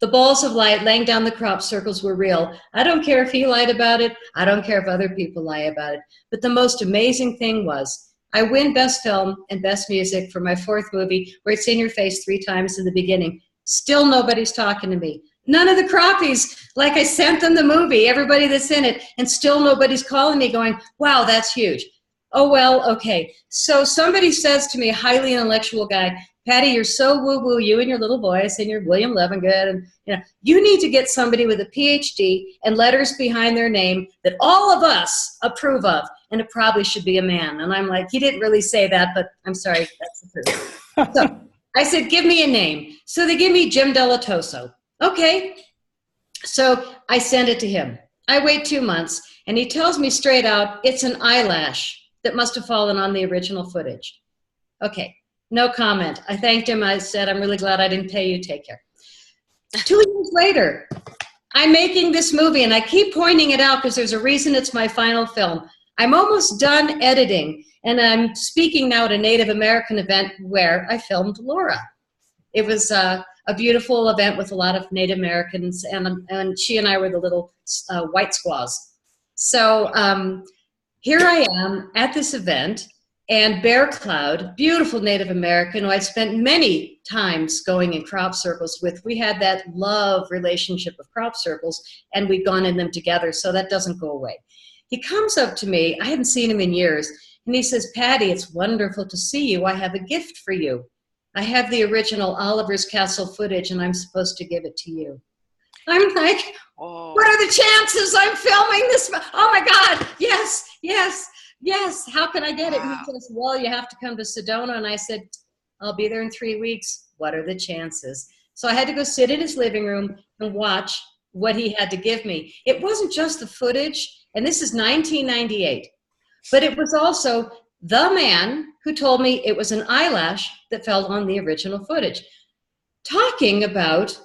The balls of light laying down the crop circles were real. I don't care if he lied about it. I don't care if other people lie about it. But the most amazing thing was, I win Best Film and Best Music for my fourth movie, where it's in your face 3 times in the beginning. Still nobody's talking to me. None of the crappies, like I sent them the movie, everybody that's in it, and still nobody's calling me going, wow, that's huge. Oh, well, okay. So somebody says to me, a highly intellectual guy, Patty, you're so woo-woo, you and your little voice and your William Levengood, and you need to get somebody with a PhD and letters behind their name that all of us approve of, and it probably should be a man. And I'm like, he didn't really say that, but I'm sorry, that's the truth. So I said, give me a name. So they give me Jim Delatoso. Okay. So I send it to him. I wait 2 months, and he tells me straight out, it's an eyelash that must have fallen on the original footage. Okay, no comment. I thanked him. I said, I'm really glad I didn't pay you. Take care. 2 years later, I'm making this movie, and I keep pointing it out because there's a reason it's my final film. I'm almost done editing, and I'm speaking now at a Native American event where I filmed Laura. It was a beautiful event with a lot of Native Americans, and she and I were the little white squaws. So here I am at this event, and Bear Cloud, beautiful Native American who I spent many times going in crop circles with. We had that love relationship of crop circles, and we'd gone in them together, so that doesn't go away. He comes up to me, I hadn't seen him in years, and he says, Patty, it's wonderful to see you. I have a gift for you. I have the original Oliver's Castle footage, and I'm supposed to give it to you. I'm like, oh, what are the chances I'm filming this? Oh my God, yes, yes, yes. How can I get it? And he says, well, you have to come to Sedona. And I said, I'll be there in 3 weeks. What are the chances? So I had to go sit in his living room and watch what he had to give me. It wasn't just the footage, and this is 1998, but it was also the man who told me it was an eyelash that fell on the original footage. Talking about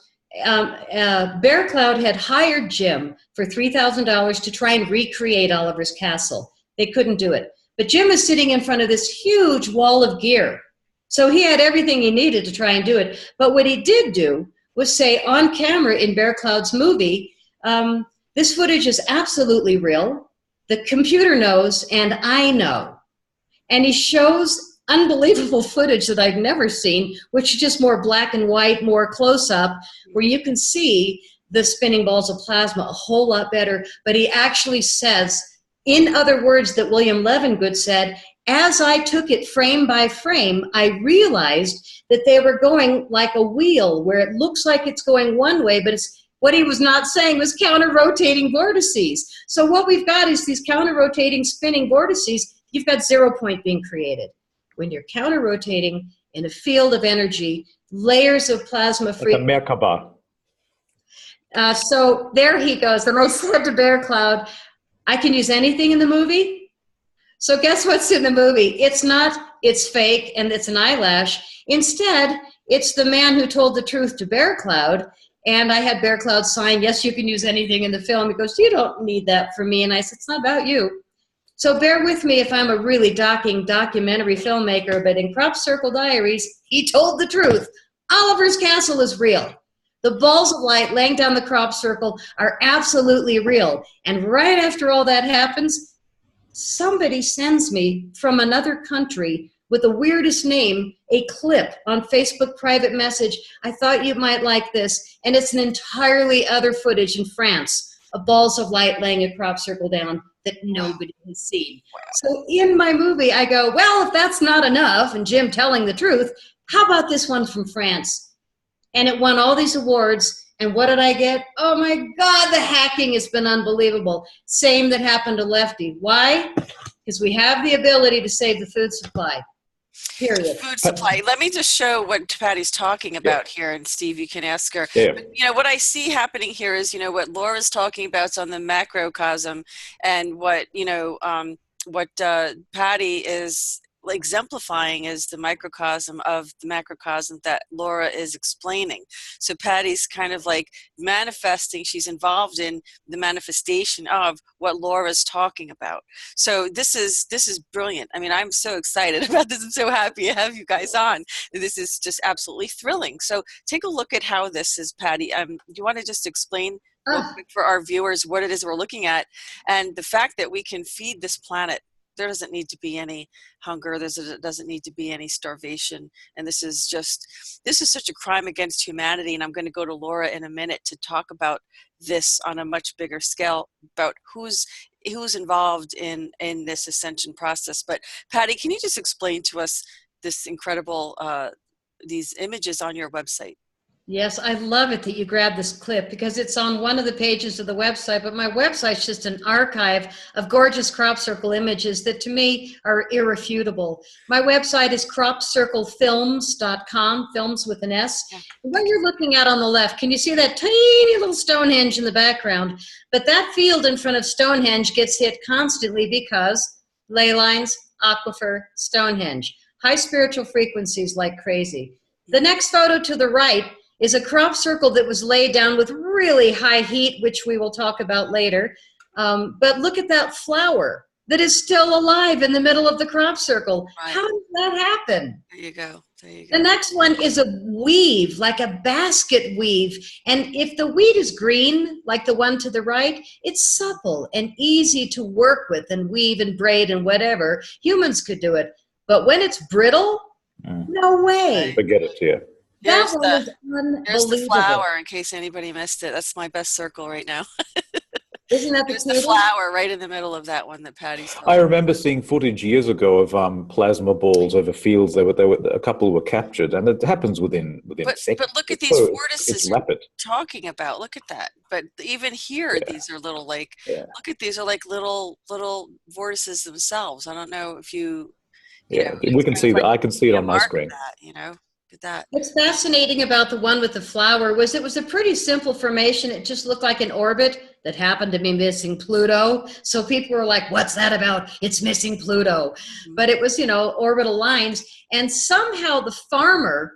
Bear Cloud had hired Jim for $3,000 to try and recreate Oliver's Castle. They couldn't do it. But Jim is sitting in front of this huge wall of gear. So he had everything he needed to try and do it. But what he did do was say on camera in Bear Cloud's movie, this footage is absolutely real. The computer knows, and I know. And he shows unbelievable footage that I've never seen, which is just more black and white, more close-up, where you can see the spinning balls of plasma a whole lot better. But he actually says, in other words that William Levengood said, as I took it frame by frame, I realized that they were going like a wheel where it looks like it's going one way, but it's what he was not saying was counter-rotating vortices. So what we've got is these counter-rotating spinning vortices. You've got 0 point being created. When you're counter-rotating in a field of energy, layers of plasma frequency. Like a Merkaba. So there he goes. And I said to Bear Cloud, I can use anything in the movie. So guess what's in the movie? It's not, it's fake and it's an eyelash. Instead, it's the man who told the truth to Bear Cloud. And I had Bear Cloud sign, yes, you can use anything in the film. He goes, you don't need that for me. And I said, it's not about you. So bear with me if I'm a really documentary filmmaker, but in Crop Circle Diaries, he told the truth. Oliver's Castle is real. The balls of light laying down the crop circle are absolutely real. And right after all that happens, somebody sends me from another country with the weirdest name a clip on Facebook private message. I thought you might like this. And it's an entirely other footage in France of balls of light laying a crop circle down that nobody has seen. So in my movie, I go, well, if that's not enough, and Jim telling the truth, how about this one from France? And it won all these awards. And what did I get? Oh my God, the hacking has been unbelievable. Same that happened to Lefty. Why? Because we have the ability to save the food supply. Period. Food supply. Let me just show what Patty's talking about here, and Steve, you can ask her. Yeah. But, what I see happening here is, what Laura's talking about is on the macrocosm, and what Patty is exemplifying is the microcosm of the macrocosm that Laura is explaining. So Patty's kind of like manifesting, she's involved in the manifestation of what Laura's talking about. So this is brilliant. I mean, I'm so excited about this. I'm so happy to have you guys on. This is just absolutely thrilling. So take a look at how this is, Patty. Do you want to just explain real quick for our viewers what it is we're looking at, and the fact that we can feed this planet? There doesn't need to be any hunger. There doesn't need to be any starvation. And this is such a crime against humanity. And I'm going to go to Laura in a minute to talk about this on a much bigger scale, about who's involved in this ascension process. But Patty, can you just explain to us this incredible, these images on your website? Yes, I love it that you grabbed this clip because it's on one of the pages of the website, but my website's just an archive of gorgeous crop circle images that to me are irrefutable. My website is cropcirclefilms.com, films with an S. What you're looking at on the left, can you see that tiny little Stonehenge in the background? But that field in front of Stonehenge gets hit constantly because ley lines, aquifer, Stonehenge, high spiritual frequencies like crazy. The next photo to the right is a crop circle that was laid down with really high heat, which we will talk about later. But look at that flower that is still alive in the middle of the crop circle. Right. How does that happen? There you go. There you go. The next one is a weave, like a basket weave. And if the weed is green, like the one to the right, it's supple and easy to work with and weave and braid and whatever. Humans could do it. But when it's brittle, no way. Forget it, yeah. Here's the flower, in case anybody missed it. That's my best circle right now. Isn't that the flower right in the middle of that one that Patty's I remember seeing footage years ago of plasma balls over fields. A couple were captured, and it happens within seconds. But look at these vortices you're talking about. Look at that. But even here, these are little look at these are like little vortices themselves. I don't know if you we can see that. I can see it on my screen. That. What's fascinating about the one with the flower was it was a pretty simple formation. It just looked like an orbit that happened to be missing Pluto. So people were like, what's that about? It's missing Pluto. But it was, orbital lines. And somehow the farmer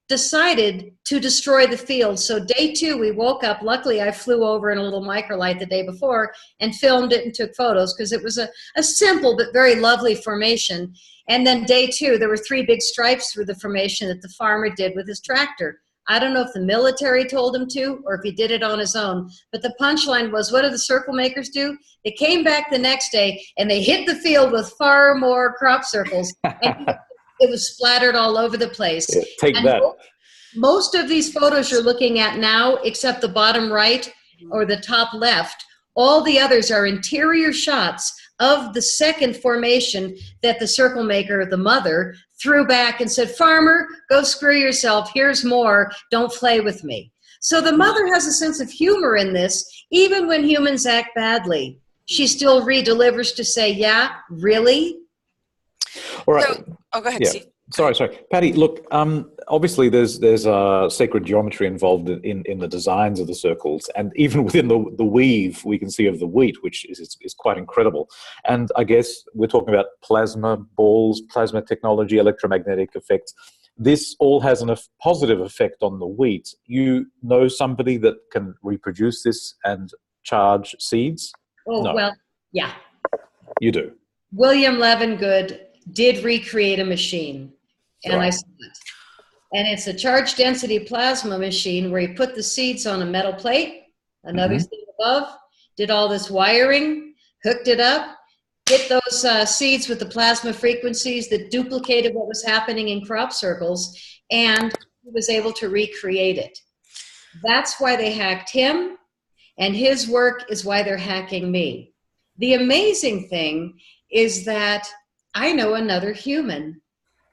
decided to destroy the field. So day 2, we woke up. Luckily, I flew over in a little microlight the day before and filmed it and took photos because it was a simple but very lovely formation. And then day 2, there were 3 big stripes through the formation that the farmer did with his tractor. I don't know if the military told him to or if he did it on his own. But the punchline was, what do the circle makers do? They came back the next day and they hit the field with far more crop circles. And it was splattered all over the place. Yeah, take that. Most of these photos you're looking at now, except the bottom right or the top left, all the others are interior shots of the second formation that the circle maker, the mother, threw back and said, farmer, go screw yourself. Here's more. Don't play with me. So the mother has a sense of humor in this. Even when humans act badly, she still re-delivers to say, yeah, really? All right. So, oh, go ahead, Yeah. Steve. Sorry. Patty, look, obviously there's sacred geometry involved in the designs of the circles, and even within the weave we can see of the wheat, which is quite incredible. And I guess we're talking about plasma balls, plasma technology, electromagnetic effects. This all has a positive effect on the wheat. You know somebody that can reproduce this and charge seeds? Oh, No. well, yeah. You do. William Levengood did recreate a machine, and Right. I saw it. And it's a charge density plasma machine where you put the seeds on a metal plate, another thing above, did all this wiring, hooked it up, hit those seeds with the plasma frequencies that duplicated what was happening in crop circles, and he was able to recreate it. That's why they hacked him, and his work is why they're hacking me. The amazing thing is that I know another human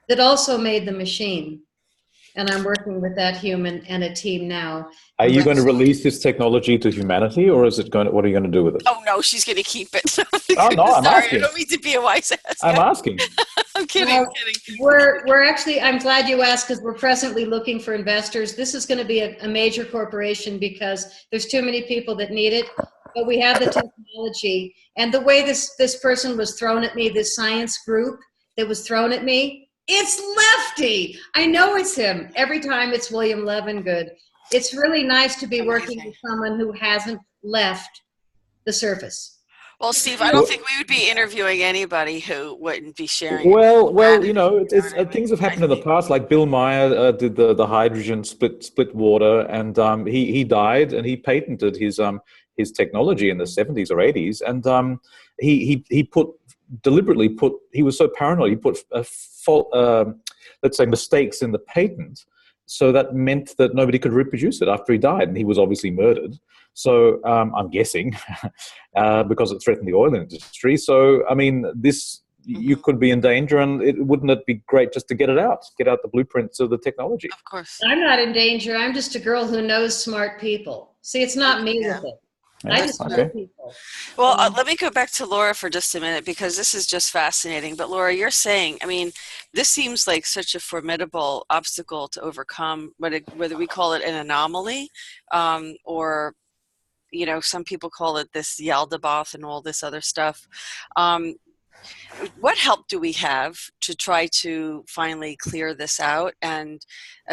that also made the machine. And I'm working with that human and a team now. Are you going to release this technology to humanity, or is it going? What are you going to do with it? Oh no, she's going to keep it. Oh no, I'm Sorry, asking. I don't mean to be a wise ass. I'm asking. I'm kidding. I'm kidding. We're actually, I'm glad you asked, because we're presently looking for investors. This is going to be a major corporation because there's too many people that need it. But we have the technology. And the way this person was thrown at me, this science group that was thrown at me, it's Lefty. I know it's him. Every time it's William Levengood. It's really nice to be working with someone who hasn't left the surface. Well, Steve, I don't think we would be interviewing anybody who wouldn't be sharing. Well, you know, things have happened in the past. Like Bill Meyer did the hydrogen split water, and he died, and he patented his technology in the 70s or 80s, and he deliberately put, he was so paranoid, he put let's say mistakes in the patent, so that meant that nobody could reproduce it after he died, and he was obviously murdered. So I'm guessing because it threatened the oil industry. So I mean, this, you could be in danger, and wouldn't it be great just to get out the blueprints of the technology? Of course. I'm not in danger. I'm just a girl who knows smart people. See, it's not me with it. Yeah, I just know people. Well, let me go back to Laura for just a minute, because this is just fascinating. But Laura, you're saying, I mean, this seems like such a formidable obstacle to overcome, whether we call it an anomaly, or, you know, some people call it this Yaldabaoth and all this other stuff. What help do we have to try to finally clear this out and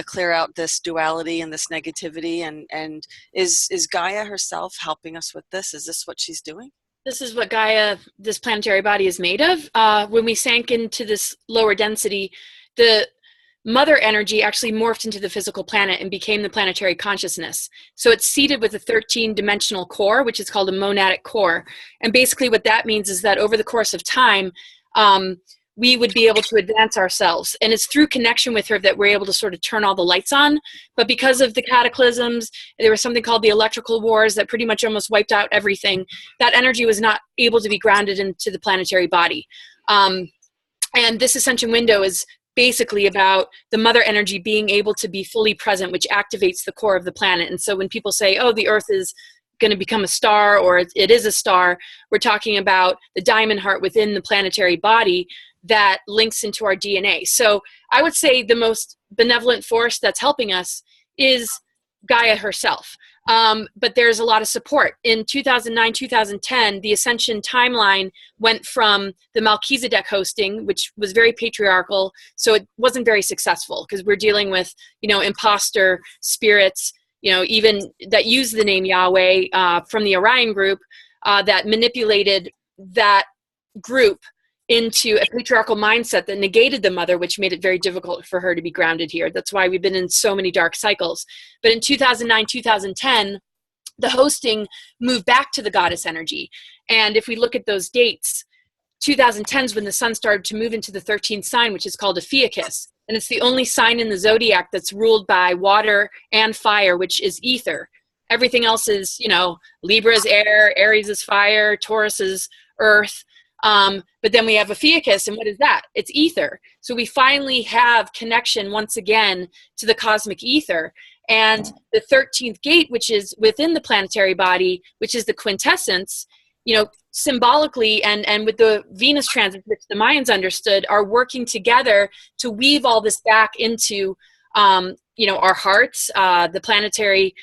clear out this duality and this negativity? And is Gaia herself helping us with this? Is this what she's doing? This is what Gaia, this planetary body, is made of. When we sank into this lower density, the mother energy actually morphed into the physical planet and became the planetary consciousness. So it's seated with a 13-dimensional core, which is called a monadic core. And basically what that means is that over the course of time, we would be able to advance ourselves. And it's through connection with her that we're able to sort of turn all the lights on. But because of the cataclysms, there was something called the electrical wars that pretty much almost wiped out everything. That energy was not able to be grounded into the planetary body. And this ascension window is basically about the mother energy being able to be fully present, which activates the core of the planet. And so when people say, oh, the Earth is going to become a star, or it is a star, we're talking about the diamond heart within the planetary body that links into our DNA. So I would say the most benevolent force that's helping us is Gaia herself. But there's a lot of support. In 2009, 2010, the Ascension timeline went from the Melchizedek hosting, which was very patriarchal, so it wasn't very successful, because we're dealing with, you know, imposter spirits, you know, even that use the name Yahweh from the Orion group, that manipulated that group into a patriarchal mindset that negated the mother, which made it very difficult for her to be grounded here. That's why we've been in so many dark cycles. But in 2009, 2010, the hosting moved back to the goddess energy. And if we look at those dates, 2010 is when the sun started to move into the 13th sign, which is called Ophiuchus. And it's the only sign in the zodiac that's ruled by water and fire, which is ether. Everything else is, you know, Libra is air, Aries is fire, Taurus is earth. But then we have Ophiuchus, and what is that? It's ether. So we finally have connection once again to the cosmic ether. And the 13th gate, which is within the planetary body, which is the quintessence, symbolically and with the Venus transit, which the Mayans understood, are working together to weave all this back into, our hearts, the planetary,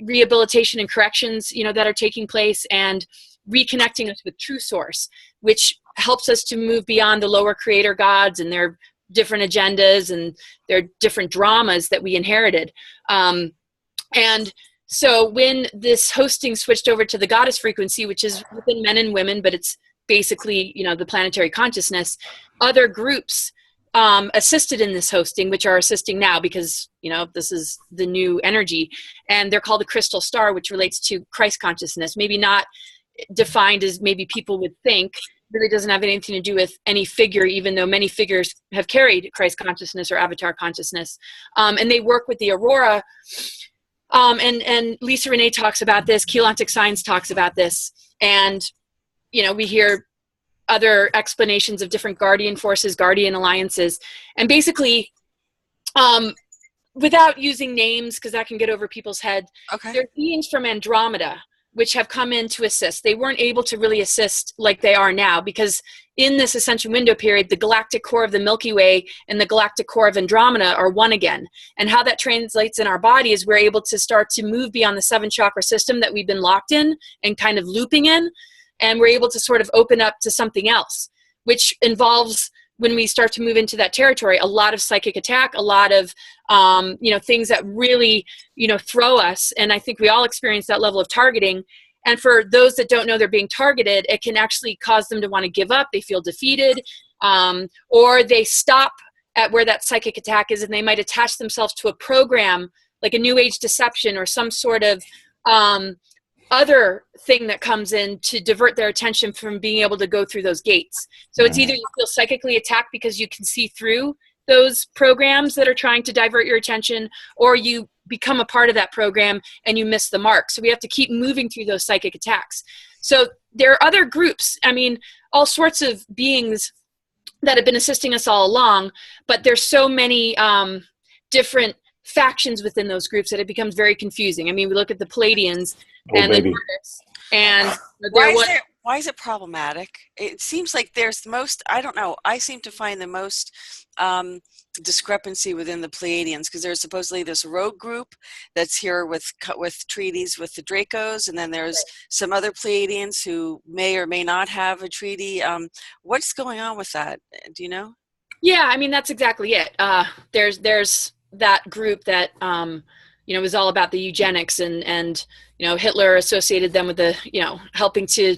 rehabilitation and corrections, that are taking place, and reconnecting us with true source, which helps us to move beyond the lower creator gods and their different agendas and their different dramas that we inherited. And so when this hosting switched over to the goddess frequency, which is within men and women, but it's basically, the planetary consciousness, other groups assisted in this hosting, which are assisting now because, this is the new energy. And they're called the crystal star, which relates to Christ consciousness, maybe not defined as maybe people would think. Really doesn't have anything to do with any figure, even though many figures have carried Christ consciousness or avatar consciousness. And they work with the aurora. And Lisa Renee talks about this. Keylontic Science talks about this. And, we hear other explanations of different guardian forces, guardian alliances. And basically, without using names, because that can get over people's head, Okay. they're beings from Andromeda, which have come in to assist. They weren't able to really assist like they are now, because in this Ascension window period, the galactic core of the Milky Way and the galactic core of Andromeda are one again. And how that translates in our body is we're able to start to move beyond the 7 chakra system that we've been locked in and kind of looping in. And we're able to sort of open up to something else, which involves, when we start to move into that territory, a lot of psychic attack, a lot of, things that really, throw us. And I think we all experience that level of targeting. And for those that don't know they're being targeted, it can actually cause them to want to give up. They feel defeated, or they stop at where that psychic attack is, and they might attach themselves to a program like a new age deception or some sort of other thing that comes in to divert their attention from being able to go through those gates. So it's either you feel psychically attacked because you can see through those programs that are trying to divert your attention, or you become a part of that program and you miss the mark. So we have to keep moving through those psychic attacks. So there are other groups, all sorts of beings that have been assisting us all along, but there's so many different factions within those groups that it becomes very confusing. We look at the Palladians and the Nordics, and why is it problematic? It seems like there's the most, I don't know, I seem to find the most discrepancy within the Pleiadians, because there's supposedly this rogue group that's here with treaties with the Dracos, and then there's some other Pleiadians who may or may not have a treaty. What's going on with that? Do you know? Yeah, that's exactly it. There's that group that was all about the eugenics, and Hitler associated them with the helping to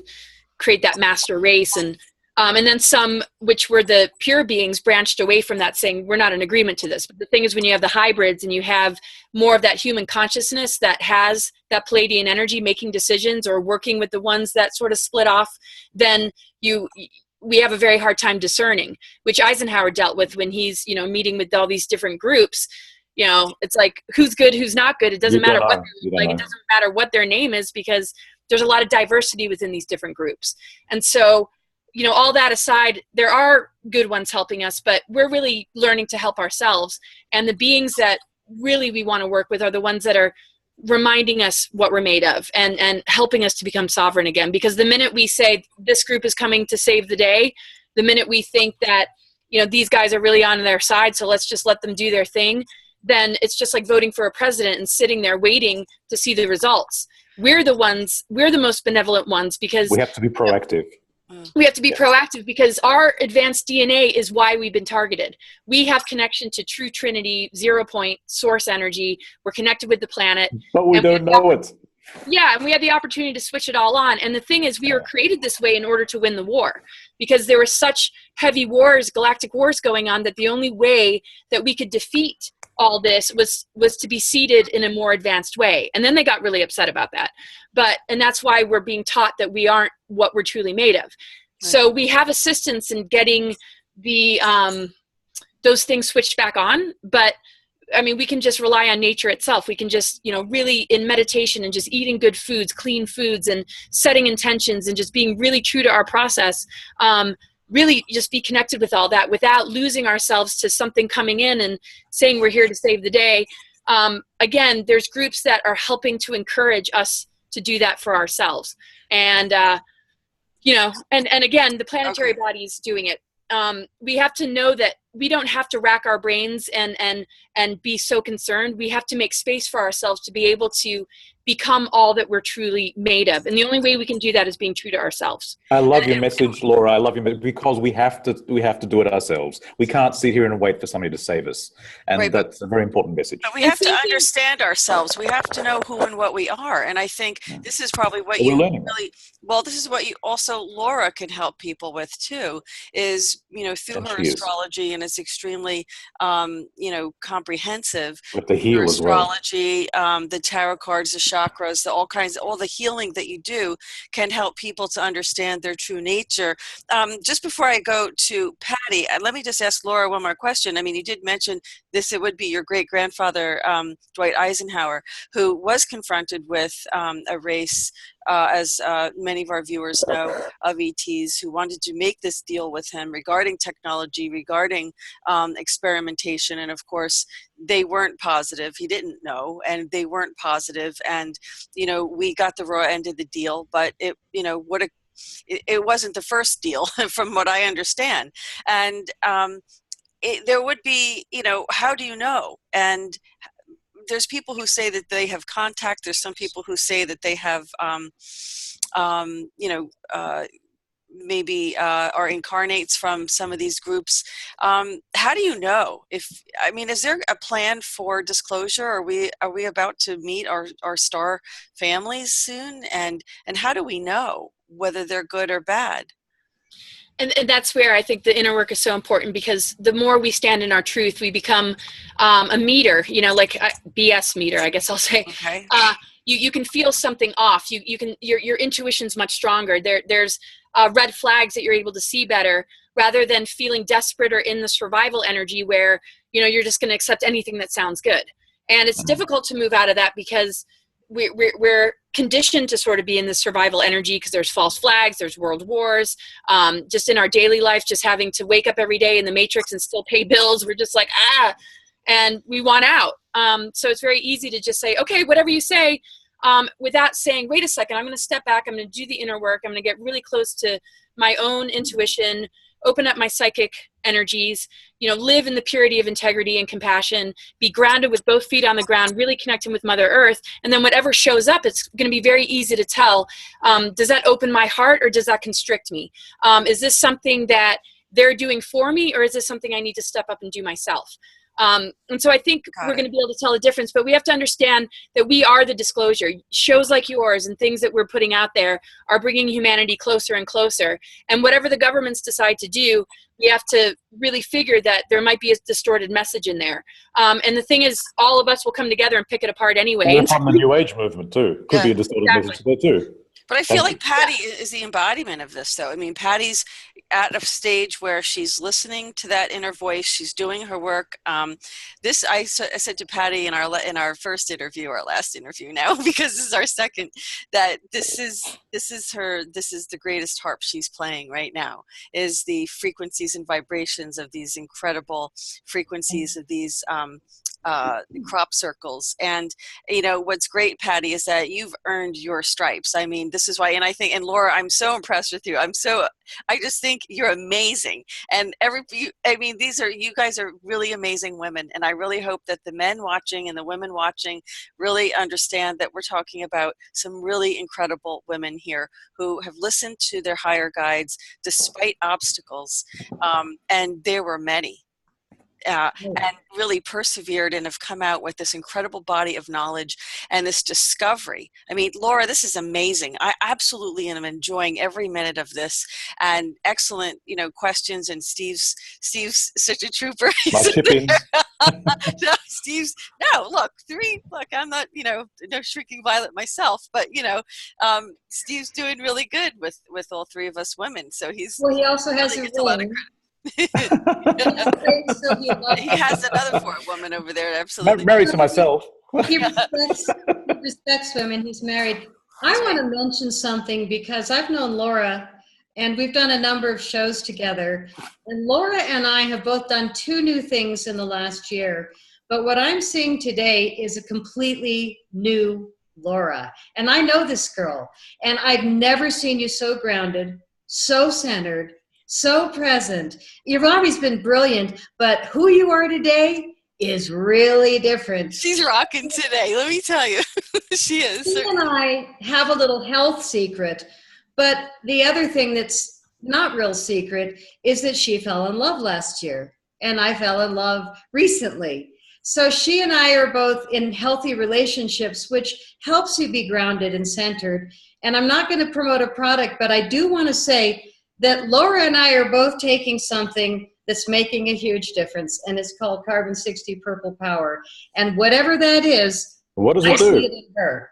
create that master race, and then some, which were the pure beings, branched away from that, saying we're not in agreement to this. But the thing is, when you have the hybrids and you have more of that human consciousness that has that Palladian energy making decisions or working with the ones that sort of split off, then we have a very hard time discerning, which Eisenhower dealt with when he's meeting with all these different groups. It's like, who's good, who's not good. It doesn't matter what they look like. It doesn't matter what their name is, because there's a lot of diversity within these different groups. And so, all that aside, there are good ones helping us, but we're really learning to help ourselves. And the beings that really we want to work with are the ones that are reminding us what we're made of, and helping us to become sovereign again. Because the minute we say this group is coming to save the day, the minute we think that, these guys are really on their side, so let's just let them do their thing, then it's just like voting for a president and sitting there waiting to see the results. We're the most benevolent ones, because we have to be proactive. We have to be proactive, because our advanced DNA is why we've been targeted. We have connection to true Trinity, 0 point source energy. We're connected with the planet. But we don't know it. Yeah, and we had the opportunity to switch it all on. And the thing is, we were created this way in order to win the war, because there were such heavy wars, galactic wars going on, that the only way that we could defeat all this was to be seated in a more advanced way. And then they got really upset about that. And that's why we're being taught that we aren't what we're truly made of. Right. So we have assistance in getting the those things switched back on, but I mean, we can just rely on nature itself. We can just, you know, really in meditation and just eating good foods, clean foods, and setting intentions and just being really true to our process. Really just be connected with all that without losing ourselves to something coming in and saying we're here to save the day. Again, there's groups that are helping to encourage us to do that for ourselves. And, you know, and again, the planetary body's doing it. We have to know that we don't have to rack our brains and be so concerned. We have to make space for ourselves to be able to become all that we're truly made of. And the only way we can do that is being true to ourselves. I love your message, Laura. I love your message because we have to do it ourselves. We can't sit here and wait for somebody to save us. And Right, that's a very important message. But we have to understand ourselves. We have to know who and what we are. And I think this is probably what We're you learning really, well, this is what you also, Laura, can help people with too, is, you know, through And her she is. astrology, and it's extremely, you know, comprehensive. With the heal as well. Astrology, the tarot cards, the chakras, all the healing that you do can help people to understand their true nature. Just before I go to Patty, let me just ask Laura one more question. I mean, you did mention this, it would be your great-grandfather, Dwight Eisenhower, who was confronted with a race, as many of our viewers know, of ETs who wanted to make this deal with him regarding technology, regarding experimentation, and of course they weren't positive. He didn't know, and they weren't positive, and you know, we got the raw end of the deal, but it, you know, it wasn't the first deal from what I understand. And there would be, you know, how do you know? And there's people who say that they have contact. There's some people who say that they have, you know, maybe are incarnates from some of these groups. How do you know? I mean, is there a plan for disclosure? Are we about to meet our star families soon? And how do we know whether they're good or bad? And that's where I think the inner work is so important, because the more we stand in our truth, we become a meter, you know, like a BS meter, I guess I'll say. Okay. You can feel something off. Your intuition's much stronger. There's red flags that you're able to see better, rather than feeling desperate or in the survival energy where, you know, you're just going to accept anything that sounds good. And it's difficult to move out of that because we're conditioned to sort of be in the survival energy, because there's false flags, there's world wars, just in our daily life, just having to wake up every day in the matrix and still pay bills. We're just like, and we want out. So it's very easy to just say, okay, whatever you say, without saying, wait a second, I'm going to step back. I'm going to do the inner work. I'm going to get really close to my own intuition, open up my psychic energies, you know, live in the purity of integrity and compassion, be grounded with both feet on the ground, really connecting with Mother Earth. And then whatever shows up, it's going to be very easy to tell, does that open my heart or does that constrict me? Is this something that they're doing for me, or is this something I need to step up and do myself? And so I think we're going to be able to tell the difference, but we have to understand that we are the disclosure. Shows like yours and things that we're putting out there are bringing humanity closer and closer. And whatever the governments decide to do, we have to really figure that there might be a distorted message in there. And the thing is, all of us will come together and pick it apart anyway. And from the New Age movement too. Could be a distorted message there too. But I feel like Patty is the embodiment of this, though. I mean, Patty's at a stage where she's listening to that inner voice. She's doing her work. I said to Patty in our first interview, our last interview now, because this is our second, that this is the greatest harp she's playing right now, is the frequencies and vibrations of these incredible frequencies of these crop circles. And you know what's great, Patty, is that you've earned your stripes. I mean, this is why, and I think, and Laura, I'm so impressed with you. I just think you're amazing. And you guys are really amazing women, and I really hope that the men watching and the women watching really understand that we're talking about some really incredible women here who have listened to their higher guides despite obstacles, and there were many. And really persevered and have come out with this incredible body of knowledge and this discovery. I mean, Laura, this is amazing. I absolutely am enjoying every minute of this, and excellent, you know, questions. And Steve's such a trooper. Look, I'm not, you know, no shrieking violet myself, but you know, Steve's doing really good with all three of us women. So he also has a ring. He has another for a woman over there. Absolutely. Married to myself. He respects women. He's married. I want to mention something because I've known Laura and we've done a number of shows together. And Laura and I have both done 2 new things in the last year. But what I'm seeing today is a completely new Laura. And I know this girl. And I've never seen you so grounded, so centered, so present. You've always been brilliant, but who you are today is really different. She's rocking today, let me tell you. She is. She and I have a little health secret, but the other thing that's not real secret is that she fell in love last year, and I fell in love recently. So she and I are both in healthy relationships, which helps you be grounded and centered. And I'm not going to promote a product, but I do want to say that Laura and I are both taking something that's making a huge difference, and it's called Carbon 60 Purple Power. And whatever that is, What does I it do? see it in her.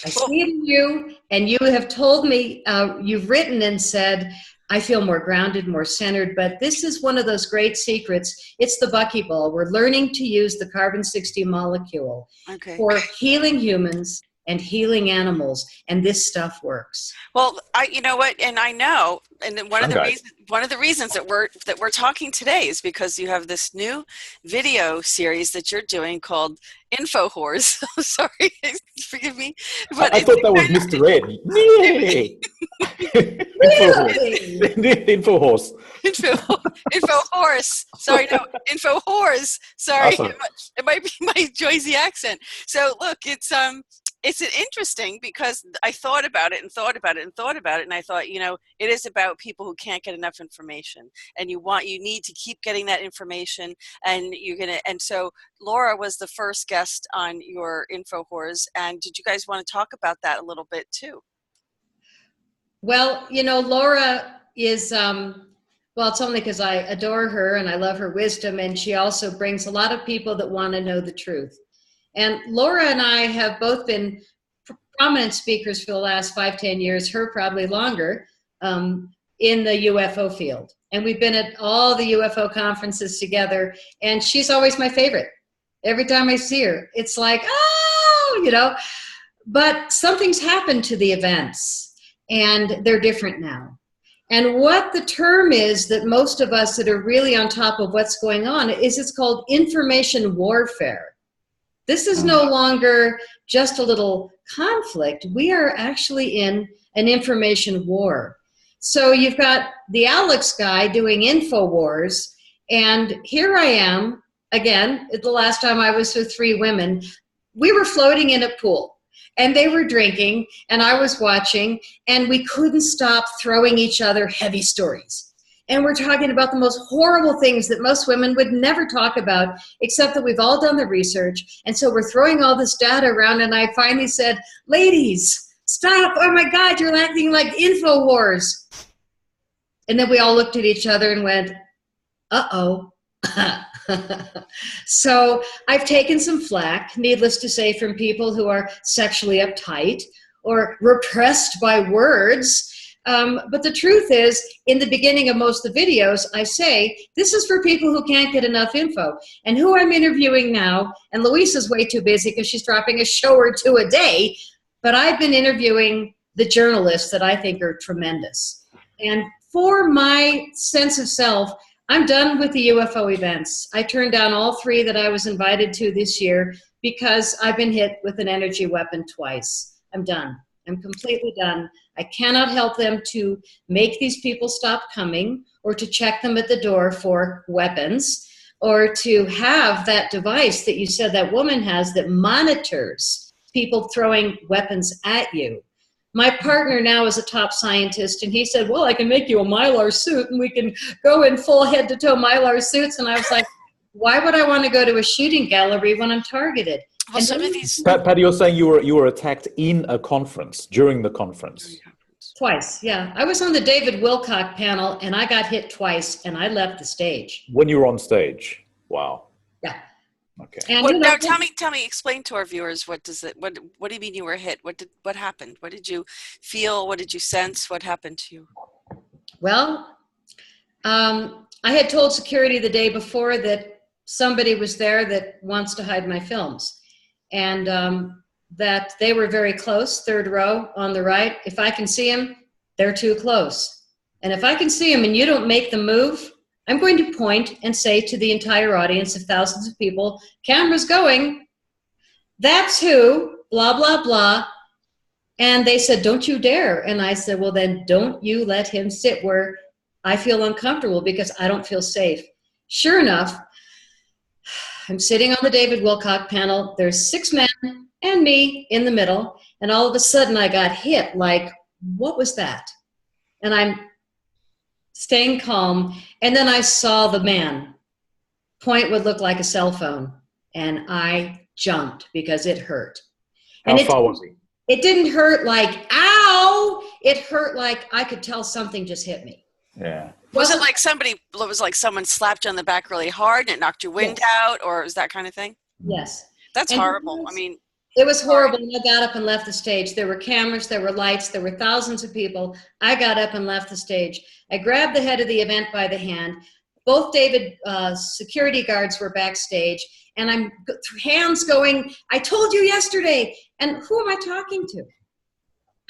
I see it in you, and you have told me, you've written and said, I feel more grounded, more centered, but this is one of those great secrets. It's the buckyball. We're learning to use the carbon 60 molecule for healing humans and healing animals, and this stuff works. Well, you know what, and I know, and then one of the reasons that we're talking today is because you have this new video series that you're doing called Info Whores. Sorry, forgive me, but I thought that was Mr. Ed. Yay! Really? Info horse. Info horse. Sorry, no, Info whores. Sorry, Awesome. it might be my Jersey accent. So look, it's interesting because I thought about it and thought about it and thought about it, and I thought, you know, it is about people who can't get enough information, and you need to keep getting that information, and and so Laura was the first guest on your Info Whores, and did you guys want to talk about that a little bit too? Well, you know, Laura is, well, it's only because I adore her and I love her wisdom, and she also brings a lot of people that want to know the truth. And Laura and I have both been prominent speakers for the last 5-10 years, her probably longer, in the UFO field. And we've been at all the UFO conferences together, and she's always my favorite. Every time I see her, it's like, oh, you know, but something's happened to the events, and they're different now. And what the term is that most of us that are really on top of what's going on is it's called information warfare. This is no longer just a little conflict. We are actually in an information war. So you've got the Alex guy doing Info Wars, and here I am, again, the last time I was with 3 women, we were floating in a pool, and they were drinking, and I was watching, and we couldn't stop throwing each other heavy stories. And we're talking about the most horrible things that most women would never talk about, except that we've all done the research. And so we're throwing all this data around, and I finally said, ladies, stop. Oh my God, you're acting like Info Wars. And then we all looked at each other and went, uh-oh. So I've taken some flack, needless to say, from people who are sexually uptight or repressed by words. But the truth is, in the beginning of most of the videos, I say, this is for people who can't get enough info. And who I'm interviewing now, and Louisa's way too busy because she's dropping a show or 2 a day, but I've been interviewing the journalists that I think are tremendous. And for my sense of self, I'm done with the UFO events. I turned down all 3 that I was invited to this year because I've been hit with an energy weapon twice. I'm done. I'm completely done. I cannot help them to make these people stop coming or to check them at the door for weapons or to have that device that you said that woman has that monitors people throwing weapons at you. My partner now is a top scientist, and he said, well, I can make you a Mylar suit and we can go in full head to toe Mylar suits. And I was like, why would I want to go to a shooting gallery when I'm targeted? Well, some of these... Patty, you're saying you were attacked in a conference, during the conference. Twice, yeah. I was on the David Wilcock panel, and I got hit twice, and I left the stage. When you were on stage? Wow. Yeah. Okay. And Well, now tell me, explain to our viewers, what do you mean you were hit? What happened? What did you feel? What did you sense? What happened to you? Well, I I had told security the day before that somebody was there that wants to hide my films. And that they were very close, third row on the right. If I can see them, they're too close. And if I can see them and you don't make the move, I'm going to point and say to the entire audience of thousands of people, camera's going, that's who, blah, blah, blah. And they said, don't you dare. And I said, well, then don't you let him sit where I feel uncomfortable because I don't feel safe. Sure enough, I'm sitting on the David Wilcock panel. There's 6 men and me in the middle. And all of a sudden I got hit like, what was that? And I'm staying calm. And then I saw the man point what looked like a cell phone. And I jumped because it hurt. How far was he? It didn't hurt like, ow! It hurt like I could tell something just hit me. Yeah. Was it like someone slapped you on the back really hard and it knocked your wind out, or was that kind of thing? Yes. That's horrible. I mean, it was horrible. And I got up and left the stage. There were cameras, there were lights, there were thousands of people. I got up and left the stage. I grabbed the head of the event by the hand. Both David security guards were backstage, and I'm hands going, I told you yesterday. And who am I talking to?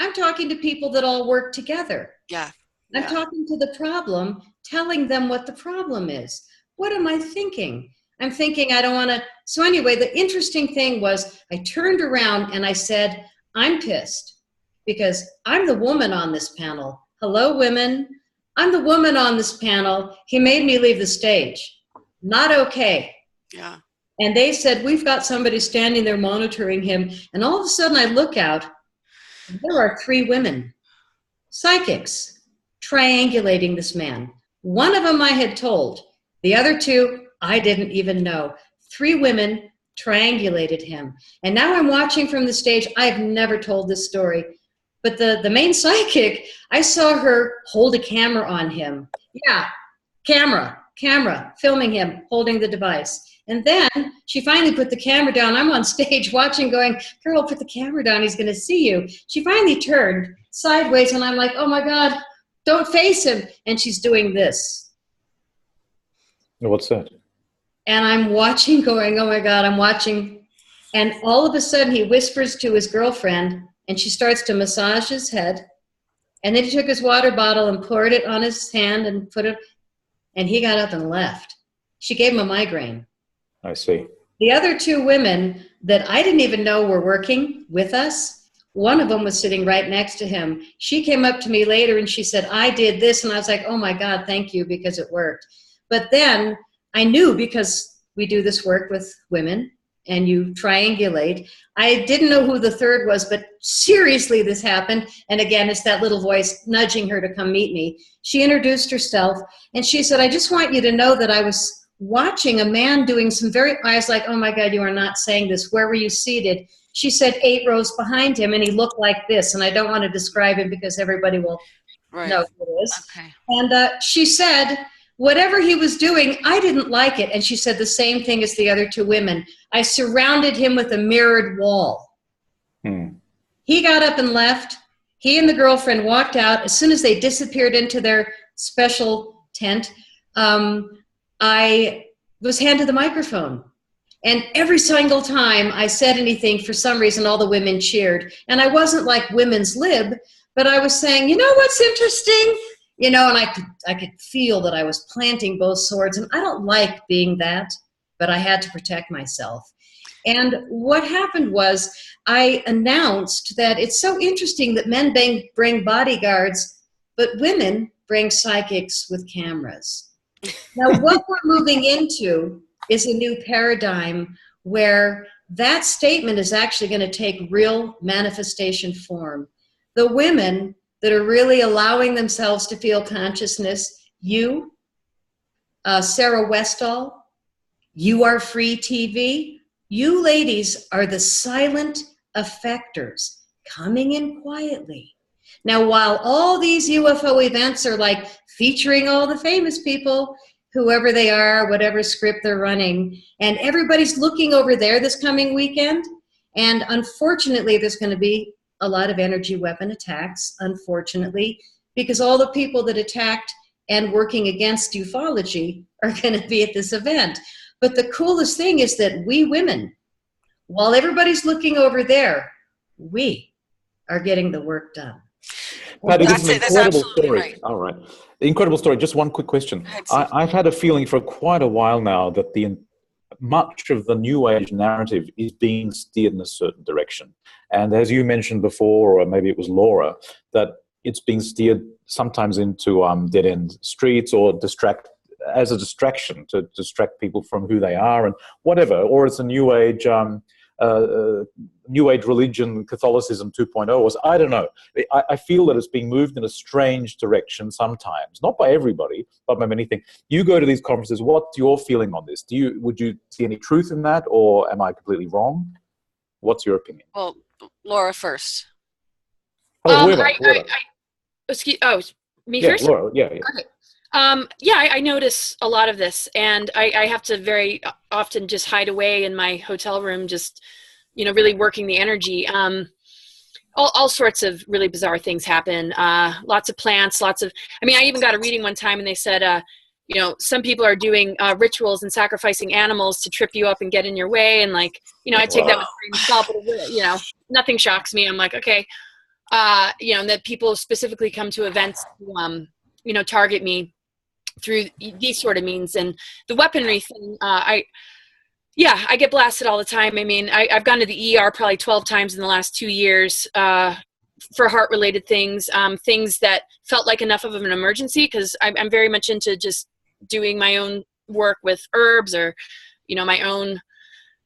I'm talking to people that all work together. Yeah. I'm talking to the problem, telling them what the problem is. What am I thinking? I'm thinking I don't want to. So anyway, the interesting thing was I turned around and I said, I'm pissed because I'm the woman on this panel. Hello, women. I'm the woman on this panel. He made me leave the stage. Not okay. Yeah. And they said, we've got somebody standing there monitoring him. And all of a sudden I look out, and there are 3 women, psychics, triangulating this man. One of them I had told. The other 2, I didn't even know. 3 women triangulated him. And now I'm watching from the stage. I've never told this story. But the main psychic, I saw her hold a camera on him. Yeah, camera, filming him, holding the device. And then she finally put the camera down. I'm on stage watching going, girl, put the camera down. He's going to see you. She finally turned sideways, and I'm like, oh, my God, don't face him. And she's doing this. What's that? And I'm watching going, oh, my God, I'm watching. And all of a sudden, he whispers to his girlfriend, and she starts to massage his head. And then he took his water bottle and poured it on his hand and put it, and he got up and left. She gave him a migraine. I see. The other 2 women that I didn't even know were working with us, one of them was sitting right next to him. She came up to me later and she said, I did this. And I was like, oh my God, thank you, because it worked. But then I knew, because we do this work with women and you triangulate. I didn't know who the 3rd was, but seriously, this happened. And again, it's that little voice nudging her to come meet me. She introduced herself and she said, I just want you to know that I was watching a man doing some I was like, oh my God, you are not saying this. Where were you seated? She said 8 rows behind him, and he looked like this. And I don't want to describe him because everybody will know who it is. Okay. And she said, whatever he was doing, I didn't like it. And she said the same thing as the other 2 women. I surrounded him with a mirrored wall. He got up and left. He and the girlfriend walked out. As soon as they disappeared into their special tent, I was handed the microphone. And every single time I said anything, for some reason, all the women cheered. And I wasn't like women's lib, but I was saying, you know what's interesting? You know, and I could feel that I was planting both swords. And I don't like being that, but I had to protect myself. And what happened was I announced that it's so interesting that men bring bodyguards, but women bring psychics with cameras. Now, what we're moving into is a new paradigm where that statement is actually going to take real manifestation form. The women that are really allowing themselves to feel consciousness, you, Sarah Westall, You Are Free TV, you ladies are the silent effectors coming in quietly. Now, while all these UFO events are like featuring all the famous people, whoever they are, whatever script they're running, and everybody's looking over there this coming weekend, and unfortunately there's going to be a lot of energy weapon attacks, unfortunately, because all the people that attacked and working against ufology are going to be at this event. But the coolest thing is that we women, while everybody's looking over there, we are getting the work done. Patty, this is an That's incredible absolutely story. right. All right. Incredible story. Just one quick question. Ahead, Steve. I've had a feeling for quite a while now that much of the New Age narrative is being steered in a certain direction. And as you mentioned before, or maybe it was Laura, that it's being steered sometimes into dead-end streets or as a distraction to distract people from who they are and whatever. Or it's a New Age New Age religion, Catholicism 2.0, or I don't know. I feel that it's being moved in a strange direction sometimes, not by everybody, but by many things. You go to these conferences. What's your feeling on this? Would you see any truth in that, or am I completely wrong? What's your opinion? Well, Laura first. Oh, Me yeah, first? Laura, yeah. Okay. I notice a lot of this, and I have to very often just hide away in my hotel room, just, really working the energy. All sorts of really bizarre things happen. Lots of plants, I even got a reading one time and they said, some people are doing rituals and sacrificing animals to trip you up and get in your way. And I take that with a grain of salt, but nothing shocks me. I'm like, okay. And that people specifically come to events to, target me through these sort of means. And the weaponry thing, I get blasted all the time. I mean, I've gone to the ER probably 12 times in the last 2 years for heart-related things, things that felt like enough of an emergency, because I'm very much into just doing my own work with herbs or, my own,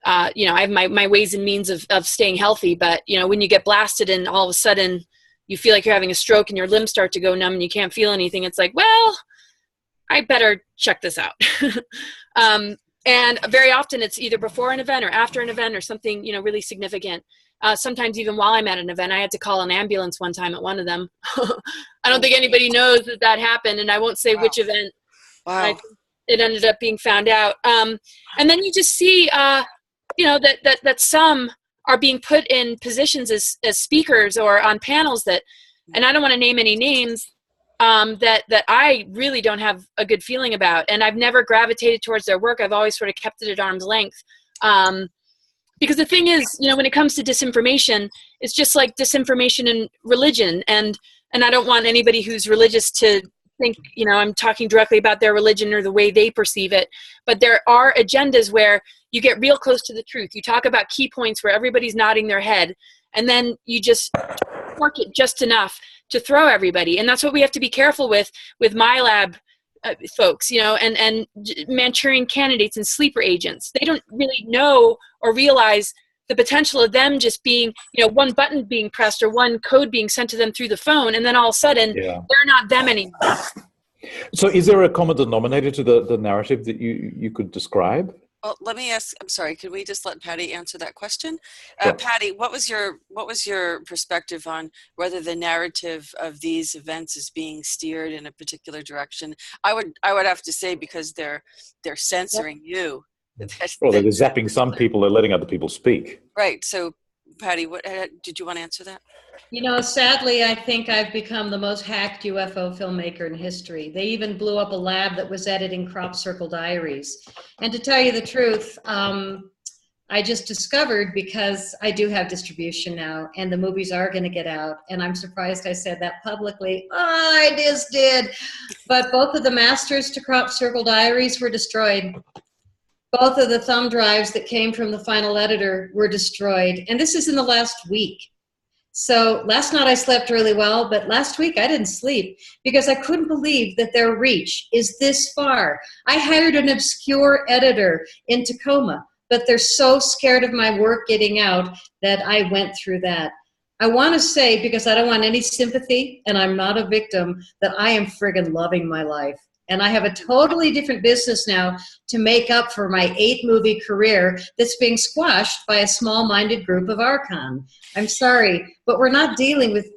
I have my ways and means of staying healthy. But, when you get blasted and all of a sudden you feel like you're having a stroke and your limbs start to go numb and you can't feel anything, it's like, well, I better check this out. And very often it's either before an event or after an event or something, really significant. Sometimes even while I'm at an event, I had to call an ambulance one time at one of them. I don't think anybody knows that happened, and I won't say which event. Wow. It ended up being found out. And then you just see, that some are being put in positions as speakers or on panels and I don't want to name any names, that I really don't have a good feeling about. And I've never gravitated towards their work. I've always sort of kept it at arm's length. Because the thing is, when it comes to disinformation, it's just like disinformation in religion. And I don't want anybody who's religious to think, I'm talking directly about their religion or the way they perceive it. But there are agendas where you get real close to the truth. You talk about key points where everybody's nodding their head, and then you just work it just enough to throw everybody. And that's what we have to be careful with my lab folks, and Manchurian candidates and sleeper agents. They don't really know or realize the potential of them just being, one button being pressed or one code being sent to them through the phone, and then all of a sudden they're not them anymore. So is there a common denominator to the narrative that you could describe? Well, let me ask, I'm sorry, could we just let Patty answer that question? Sure. Patty, what was your perspective on whether the narrative of these events is being steered in a particular direction? I would have to say, because they're censoring you. Well, they're zapping some people, they're letting other people speak. Right. So, Patty, did you want to answer that? Sadly, I think I've become the most hacked UFO filmmaker in history. They even blew up a lab that was editing Crop Circle Diaries. And to tell you the truth, I just discovered, because I do have distribution now, and the movies are going to get out, and I'm surprised I said that publicly. Oh, I just did. But both of the masters to Crop Circle Diaries were destroyed. Both of the thumb drives that came from the final editor were destroyed. And this is in the last week. So last night I slept really well, but last week I didn't sleep because I couldn't believe that their reach is this far. I hired an obscure editor in Tacoma, but they're so scared of my work getting out that I went through that. I want to say, because I don't want any sympathy and I'm not a victim, that I am friggin' loving my life. And I have a totally different business now to make up for my 8-movie career that's being squashed by a small-minded group of Archon. I'm sorry, but we're not dealing with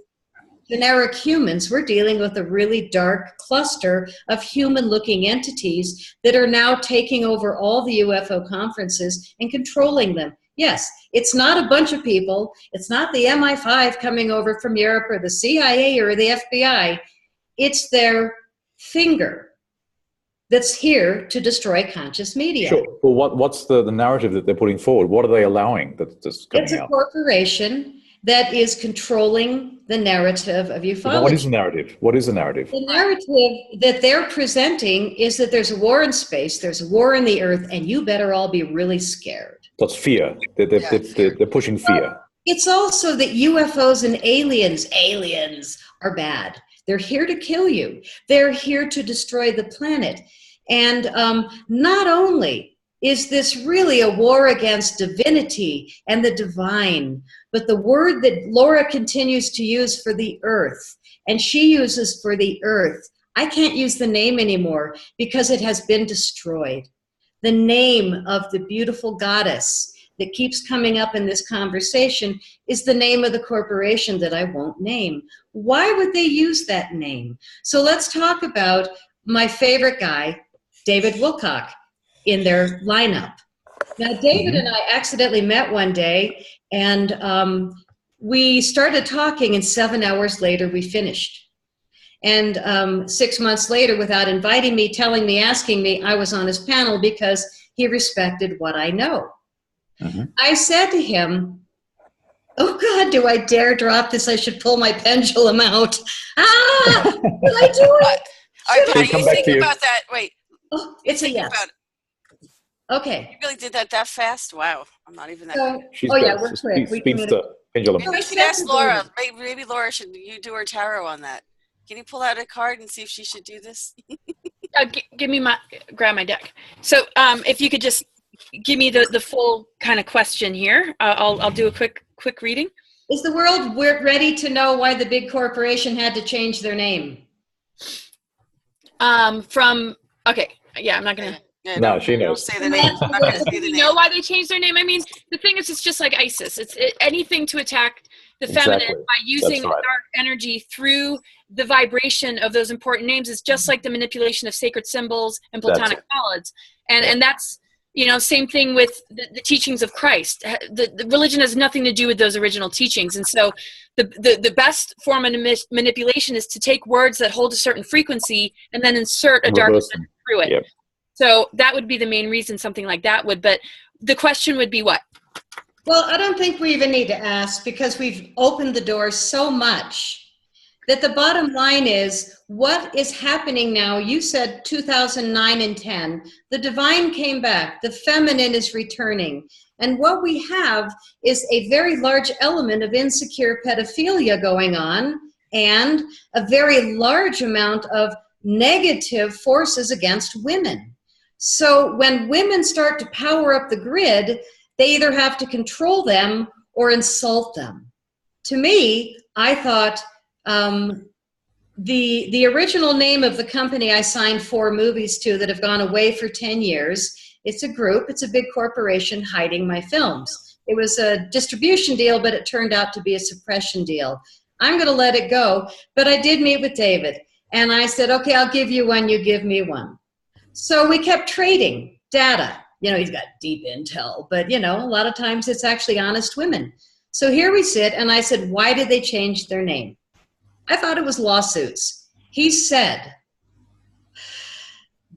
generic humans. We're dealing with a really dark cluster of human-looking entities that are now taking over all the UFO conferences and controlling them. Yes, it's not a bunch of people. It's not the MI5 coming over from Europe or the CIA or the FBI. It's their finger that's here to destroy conscious media. Sure. Well, what's the narrative that they're putting forward? What are they allowing that's coming It's a out? corporation that is controlling the narrative of ufology. What is the narrative? What is the narrative? The narrative that they're presenting is that there's a war in space, there's a war in the earth, and you better all be really scared. That's fear. They're pushing fear. It's also that UFOs and aliens are bad. They're here to kill you. They're here to destroy the planet. And not only is this really a war against divinity and the divine, but the word that Laura continues to use for the earth, and she uses for the earth, I can't use the name anymore because it has been destroyed. The name of the beautiful goddess that keeps coming up in this conversation is the name of the corporation that I won't name. Why would they use that name? So let's talk about my favorite guy, David Wilcock, in their lineup. Now, David and I accidentally met one day, and we started talking, and 7 hours later, we finished. And 6 months later, without inviting me, telling me, asking me, I was on his panel because he respected what I know. I said to him, oh God, do I dare drop this? I should pull my pendulum out. Ah, did I do it? Are you thinking about that? Wait. Oh, it's a yes. Okay. You really did that fast? Wow. I'm not even that good. We're quick. Speedster pendulum. Maybe you should ask Laura. Maybe Laura should you do her tarot on that. Can you pull out a card and see if she should do this? Grab my deck. So if you could just give me the full kind of question here. I'll do a quick reading. Is the world ready to know why the big corporation had to change their name? Okay, yeah, I'm not gonna. Yeah, no, she knows. Don't say the name. I'm not gonna say the name. You know why they changed their name? I mean, the thing is, it's just like ISIS. It's anything to attack the feminine by using dark energy through the vibration of those important names. Is just like the manipulation of sacred symbols and platonic solids, and that's. Same thing with the teachings of Christ. The religion has nothing to do with those original teachings. And so the best form of manipulation is to take words that hold a certain frequency and then insert a dark message through it. Yep. So that would be the main reason something like that would. But the question would be what? Well, I don't think we even need to ask because we've opened the door so much that the bottom line is what is happening now. You said 2009 and 10, the divine came back, the feminine is returning. And what we have is a very large element of insecure pedophilia going on and a very large amount of negative forces against women. So when women start to power up the grid, they either have to control them or insult them. To me, I thought, the original name of the company I signed 4 movies to that have gone away for 10 years, it's a group, it's a big corporation hiding my films. It was a distribution deal, but it turned out to be a suppression deal. I'm going to let it go, but I did meet with David, and I said, okay, I'll give you one, you give me one. So we kept trading data. He's got deep intel, but a lot of times it's actually honest women. So here we sit, and I said, why did they change their name? I thought it was lawsuits. He said,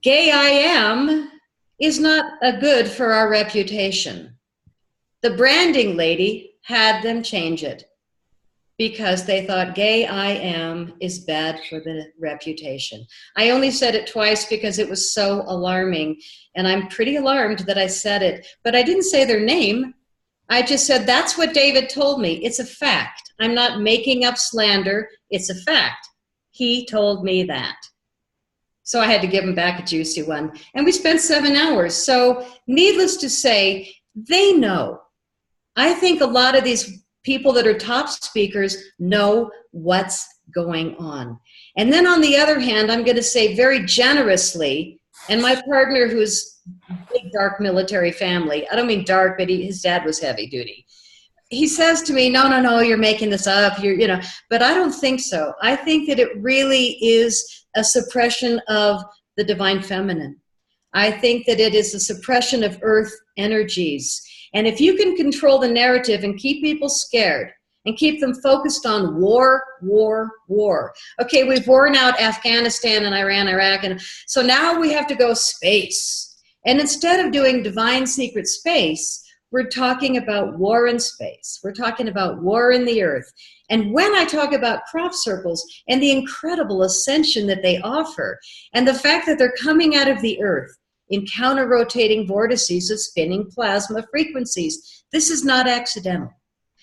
gay I am is not a good for our reputation. The branding lady had them change it because they thought gay I am is bad for the reputation. I only said it twice because it was so alarming, and I'm pretty alarmed that I said it, but I didn't say their name. I just said, that's what David told me. It's a fact. I'm not making up slander. It's a fact. He told me that. So I had to give him back a juicy one. And we spent 7 hours. So needless to say, they know. I think a lot of these people that are top speakers know what's going on. And then on the other hand, I'm going to say very generously, and my partner who's big dark military family, I don't mean dark, but his dad was heavy duty. He says to me, no, you're making this up, but I don't think so. I think that it really is a suppression of the divine feminine. I think that it is a suppression of earth energies. And if you can control the narrative and keep people scared and keep them focused on war, war, war. Okay, we've worn out Afghanistan and Iran, Iraq, and so now we have to go space. And instead of doing divine secret space, we're talking about war in space. We're talking about war in the earth. And when I talk about crop circles and the incredible ascension that they offer, and the fact that they're coming out of the earth in counter-rotating vortices of spinning plasma frequencies, this is not accidental.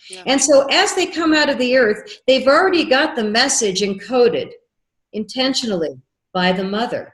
Yeah. And so as they come out of the earth, they've already got the message encoded intentionally by the mother.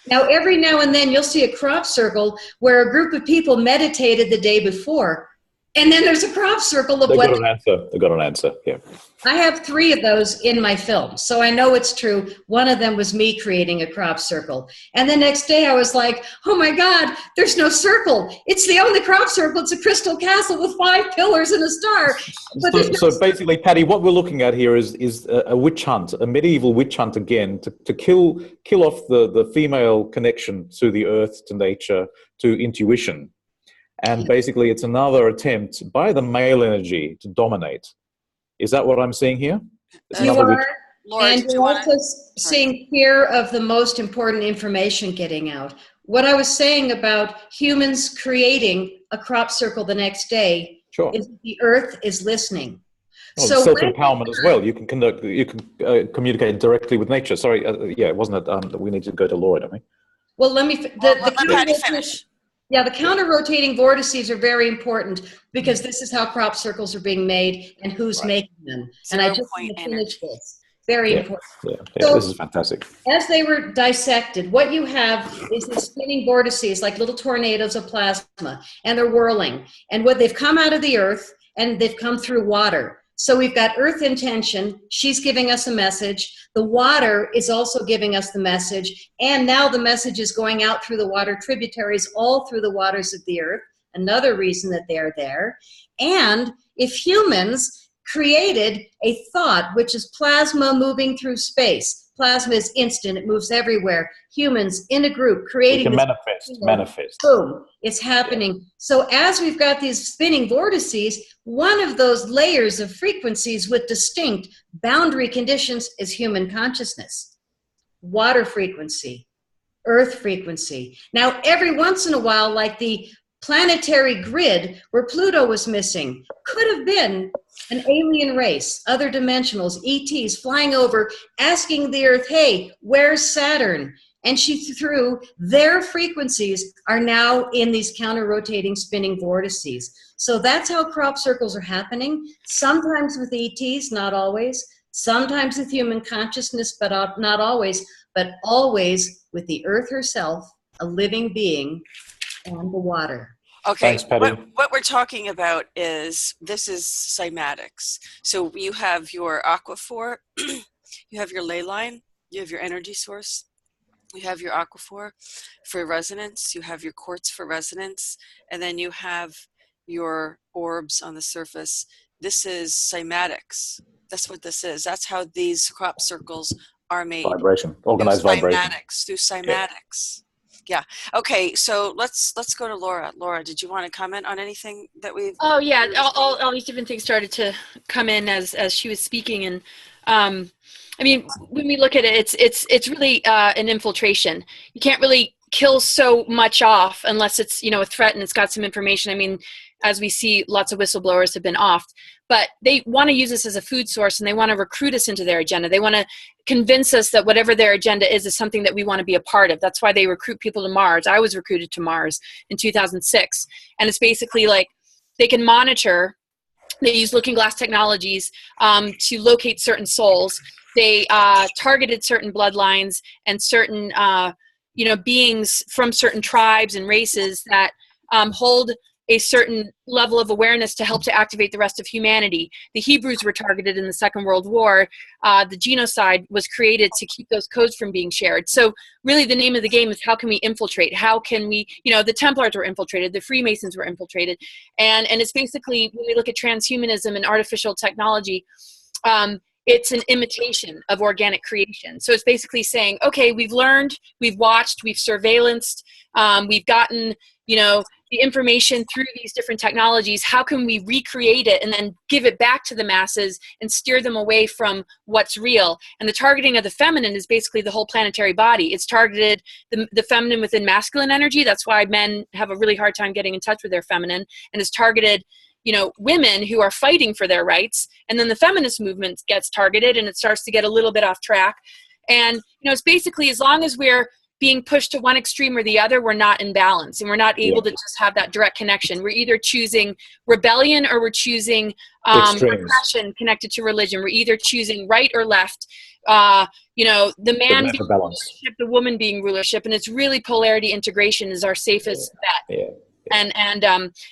Now, every now and then you'll see a crop circle where a group of people meditated the day before, and then there's a crop circle of They got an answer. They got an answer, yeah. I have 3 of those in my film, so I know it's true. One of them was me creating a crop circle. And the next day I was like, oh my God, there's no circle. It's the only crop circle. It's a crystal castle with 5 pillars and a star. But so basically, Patty, what we're looking at here is a witch hunt, a medieval witch hunt again, to kill off the female connection to the earth, to nature, to intuition. And basically, it's another attempt by the male energy to dominate. Is that what I'm seeing here? You are, and you're also seeing fear of the most important information getting out. What I was saying about humans creating a crop circle the next day is the earth is listening. Oh, so self-empowerment as well. You can communicate directly with nature. Sorry, wasn't it? We need to go to Laura, don't we? Well, let Patty finish. Yeah, the counter-rotating vortices are very important because this is how crop circles are being made and who's making them. And I just want to finish this. Very important. Yeah, so, this is fantastic. As they were dissected, what you have is the spinning vortices like little tornadoes of plasma, and they're whirling. And what they've come out of the earth, and they've come through water. So we've got earth intention. She's giving us a message. The water is also giving us the message. And now the message is going out through the water tributaries, all through the waters of the earth. Another reason that they're there. And if humans created a thought, which is plasma moving through space. Plasma is instant. It moves everywhere. Humans in a group creating this manifest. Boom. It's happening. Yeah. So as we've got these spinning vortices, one of those layers of frequencies with distinct boundary conditions is human consciousness. Water frequency, earth frequency. Now, every once in a while, like the planetary grid where Pluto was missing, could have been an alien race, other dimensionals, ETs flying over, asking the earth, hey, where's Saturn? And she threw their frequencies are now in these counter-rotating spinning vortices. So that's how crop circles are happening, sometimes with ETs, not always, sometimes with human consciousness, but not always, but always with the earth herself, a living being, and the water. Okay, thanks, Patty. What we're talking about is, this is cymatics. So you have your aquaphor, you have your ley line, you have your energy source, you have your aquaphor for resonance, you have your quartz for resonance, and then you have your orbs on the surface. This is cymatics. That's what this is. That's how these crop circles are made. Vibration, organized vibration. Through cymatics. Yeah. Okay. So let's go to Laura. Laura, did you want to comment on anything that we've? Oh yeah, all these different things started to come in as she was speaking, and I mean, when we look at it, it's really an infiltration. You can't really kill so much off unless it's a threat and it's got some information. I mean, as we see, lots of whistleblowers have been offed, but they want to use us as a food source and they want to recruit us into their agenda. They want to convince us that whatever their agenda is something that we want to be a part of. That's why they recruit people to Mars. I was recruited to Mars in 2006. And it's basically like they can monitor, they use looking glass technologies to locate certain souls. They targeted certain bloodlines and certain beings from certain tribes and races that hold a certain level of awareness to help to activate the rest of humanity. The Hebrews were targeted in the Second World War. The genocide was created to keep those codes from being shared. So really the name of the game is how can we infiltrate? How can we, the Templars were infiltrated, the Freemasons were infiltrated. And it's basically, when we look at transhumanism and artificial technology, it's an imitation of organic creation. So it's basically saying, okay, we've learned, we've watched, we've surveillanced, we've gotten, the information through these different technologies, how can we recreate it and then give it back to the masses and steer them away from what's real? And the targeting of the feminine is basically the whole planetary body. It's targeted the feminine within masculine energy. That's why men have a really hard time getting in touch with their feminine, and it's targeted, you know, women who are fighting for their rights. And then the feminist movement gets targeted, and it starts to get a little bit off track. And, you know, it's basically, as long as we're being pushed to one extreme or the other, we're not in balance, and we're not able to just have that direct connection. We're either choosing rebellion or we're choosing repression connected to religion. We're either choosing right or left. You know, the man being rulership, the woman being rulership, and it's really polarity integration is our safest bet.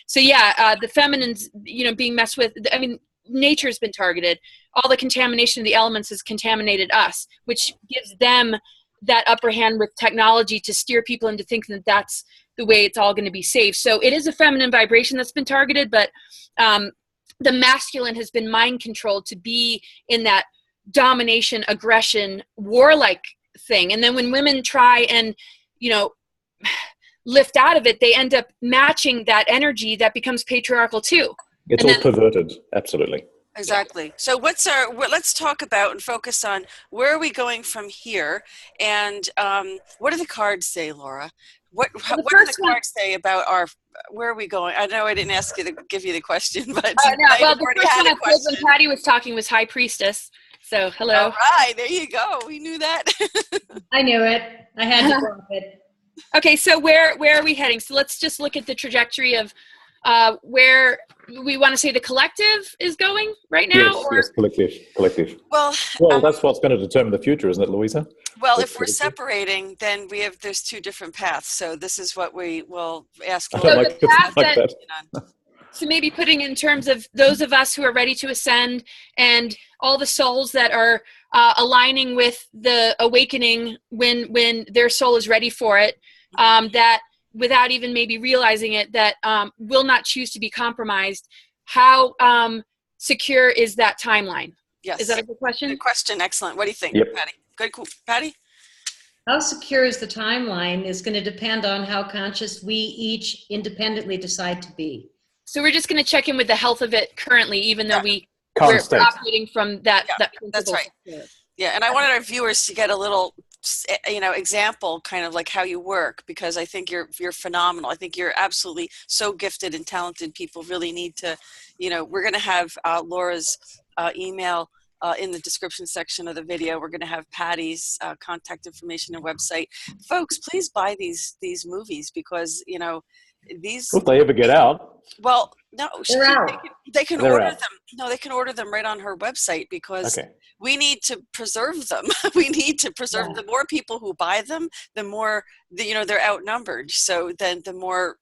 So the feminines, you know, being messed with. I mean, nature's been targeted. All the contamination of the elements has contaminated us, which gives them that upper hand with technology to steer people into thinking that that's the way it's all going to be safe. So it is a feminine vibration that's been targeted, but the masculine has been mind controlled to be in that domination, aggression, warlike thing. And then when women try and, you know, lift out of it, they end up matching that energy that becomes patriarchal too. It's all perverted. Absolutely. Exactly. So let's talk about and focus on where are we going from here, and what do the cards say, Laura? What do the cards say about where are we going? I know I didn't ask you to give you the question, but well, the first one I pulled when Patty was talking was High Priestess. So hello. All right, there you go. We knew that. I knew it. I had to drop it. Okay, so where are we heading? So let's just look at the trajectory of where we want to say the collective is going right now? Yes, collective. Well, that's what's going to determine the future, isn't it, Louisa? Well, if we're separating, then there's two different paths. So this is what we will ask. So maybe putting in terms of those of us who are ready to ascend and all the souls that are aligning with the awakening when their soul is ready for it, that without even maybe realizing it, that will not choose to be compromised. How secure is that timeline? Yes. Is that a good question? Good question. Excellent. What do you think, Patty? Good. Cool. Patty? How secure is the timeline is going to depend on how conscious we each independently decide to be. So we're just going to check in with the health of it currently, even though we're operating from that. That that's right. Yeah, and I wanted our viewers to get a little, example, kind of like how you work, because I think you're phenomenal. I think you're absolutely so gifted and talented. People really need to, we're going to have Laura's email in the description section of the video. We're going to have Patty's contact information and website. Folks, please buy these movies, because these. If they ever get out. Well, no, they can They're order out. them. No, they can order them right on her website, because we need to preserve them. We need to preserve. The more people who buy them, the more they're outnumbered. So then the more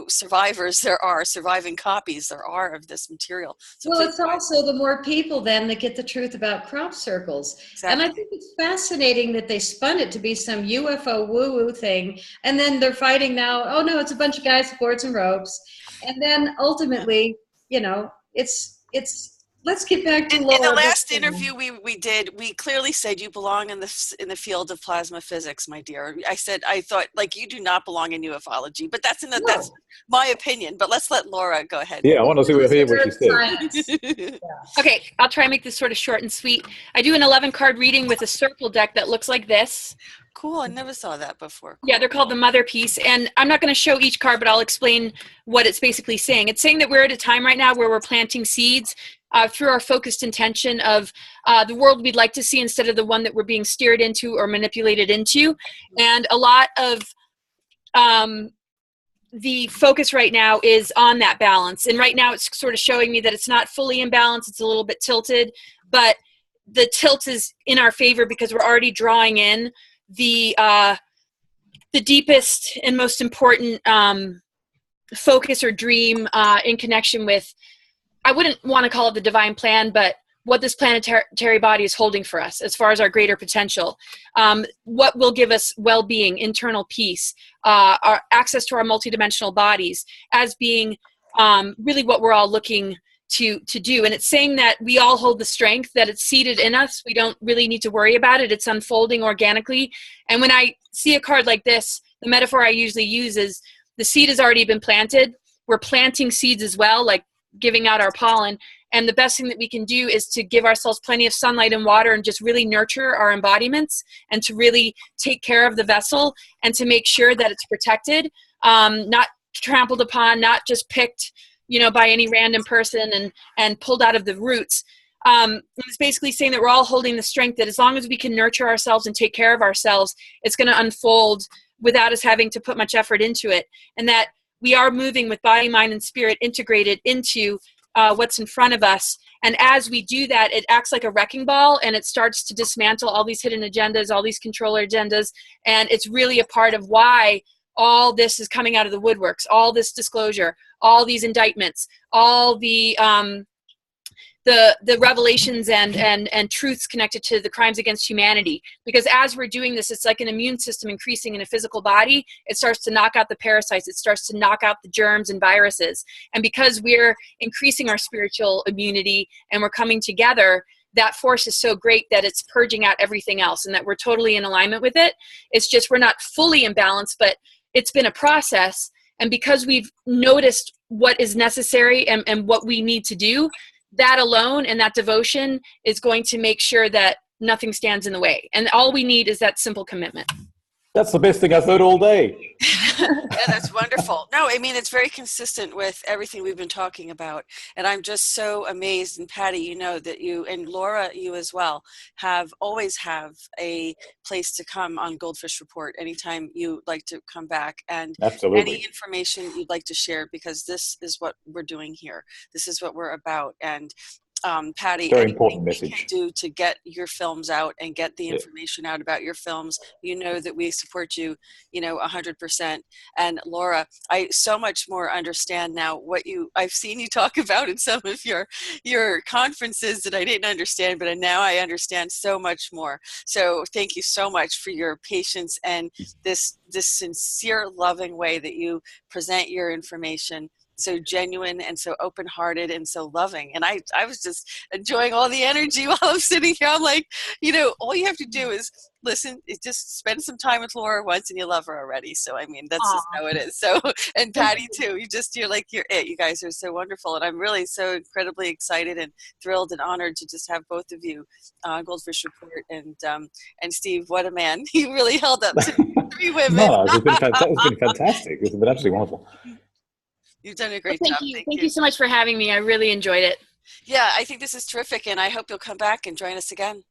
surviving copies there are of this material. So well, it's also the more people then that get the truth about crop circles. Exactly. And I think it's fascinating that they spun it to be some UFO woo-woo thing, and then they're fighting now, oh no, it's a bunch of guys with boards and ropes. And then ultimately, it's let's get back to Laura. In the last interview we did, we clearly said you belong in the field of plasma physics, my dear. I thought like you do not belong in ufology, but that's my opinion. But let's let Laura go ahead. Yeah, I want to hear what she said. Okay, I'll try and make this sort of short and sweet. I do an 11-card reading with a circle deck that looks like this. Cool, I never saw that before. Yeah, they're called the Mother Piece, and I'm not going to show each card, but I'll explain what it's basically saying. It's saying that we're at a time right now where we're planting seeds through our focused intention of the world we'd like to see instead of the one that we're being steered into or manipulated into. And a lot of the focus right now is on that balance. And right now it's sort of showing me that it's not fully in balance. It's a little bit tilted, but the tilt is in our favor because we're already drawing in the deepest and most important focus or dream in connection with, I wouldn't want to call it the divine plan, but what this planetary body is holding for us as far as our greater potential, what will give us well-being, internal peace, our access to our multidimensional bodies as being really what we're all looking to do. And it's saying that we all hold the strength, that it's seated in us. We don't really need to worry about it. It's unfolding organically. And when I see a card like this, the metaphor I usually use is the seed has already been planted. We're planting seeds as well, like giving out our pollen. And the best thing that we can do is to give ourselves plenty of sunlight and water and just really nurture our embodiments and to really take care of the vessel and to make sure that it's protected, not trampled upon, not just picked, by any random person and pulled out of the roots. It's basically saying that we're all holding the strength that as long as we can nurture ourselves and take care of ourselves, it's going to unfold without us having to put much effort into it. And that we are moving with body, mind, and spirit integrated into what's in front of us. And as we do that, it acts like a wrecking ball and it starts to dismantle all these hidden agendas, all these controller agendas. And it's really a part of why all this is coming out of the woodworks, all this disclosure, all these indictments, all the revelations and truths connected to the crimes against humanity. Because as we're doing this, it's like an immune system increasing in a physical body. It starts to knock out the parasites. It starts to knock out the germs and viruses. And because we're increasing our spiritual immunity and we're coming together, that force is so great that it's purging out everything else and that we're totally in alignment with it. It's just we're not fully in balance, but it's been a process. And because we've noticed what is necessary and what we need to do, that alone and that devotion is going to make sure that nothing stands in the way. And all we need is that simple commitment. That's the best thing I've heard all day. Yeah, that's wonderful. No, I mean, it's very consistent with everything we've been talking about. And I'm just so amazed. And Patty, that you, and Laura, you as well, always have a place to come on GoldFish Report anytime you like to come back. And Absolutely. Any information you'd like to share, because this is what we're doing here. This is what we're about. And Patty, very anything important we message can do to get your films out and get the information out about your films, that we support you, 100%. And Laura, I so much more understand now what I've seen you talk about in some of your conferences that I didn't understand, but now I understand so much more. So thank you so much for your patience and this sincere, loving way that you present your information. So genuine and so open-hearted and so loving. And I was just enjoying all the energy while I'm sitting here. I'm like, all you have to do is listen, just spend some time with Laura once and you love her already. So, I mean, that's just how it is. So, and Patty too, you're it. You guys are so wonderful. And I'm really so incredibly excited and thrilled and honored to just have both of you on GoldFish Report. And Steve, what a man. He really held up to 3 women. No, it's been fantastic. It's been absolutely wonderful. You've done a great job. Thank you so much for having me. I really enjoyed it. Yeah, I think this is terrific, and I hope you'll come back and join us again.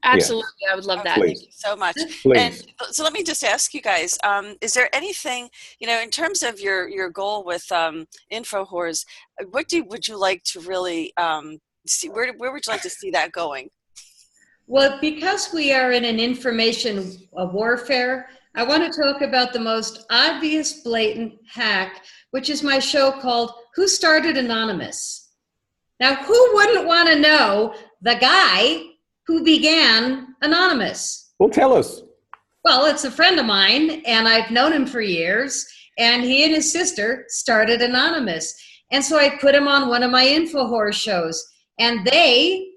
Absolutely. Yeah. I would love that. Thank you so much. Please. And so let me just ask you guys, is there anything, in terms of your goal with InfoWhores, what would you like to really see? Where would you like to see that going? Well, because we are in an information warfare, I want to talk about the most obvious, blatant hack, which is my show called Who Started Anonymous? Now, who wouldn't want to know the guy who began Anonymous? Well, tell us. Well, it's a friend of mine, and I've known him for years, and he and his sister started Anonymous. And so I put him on one of my InfoWhores shows, and they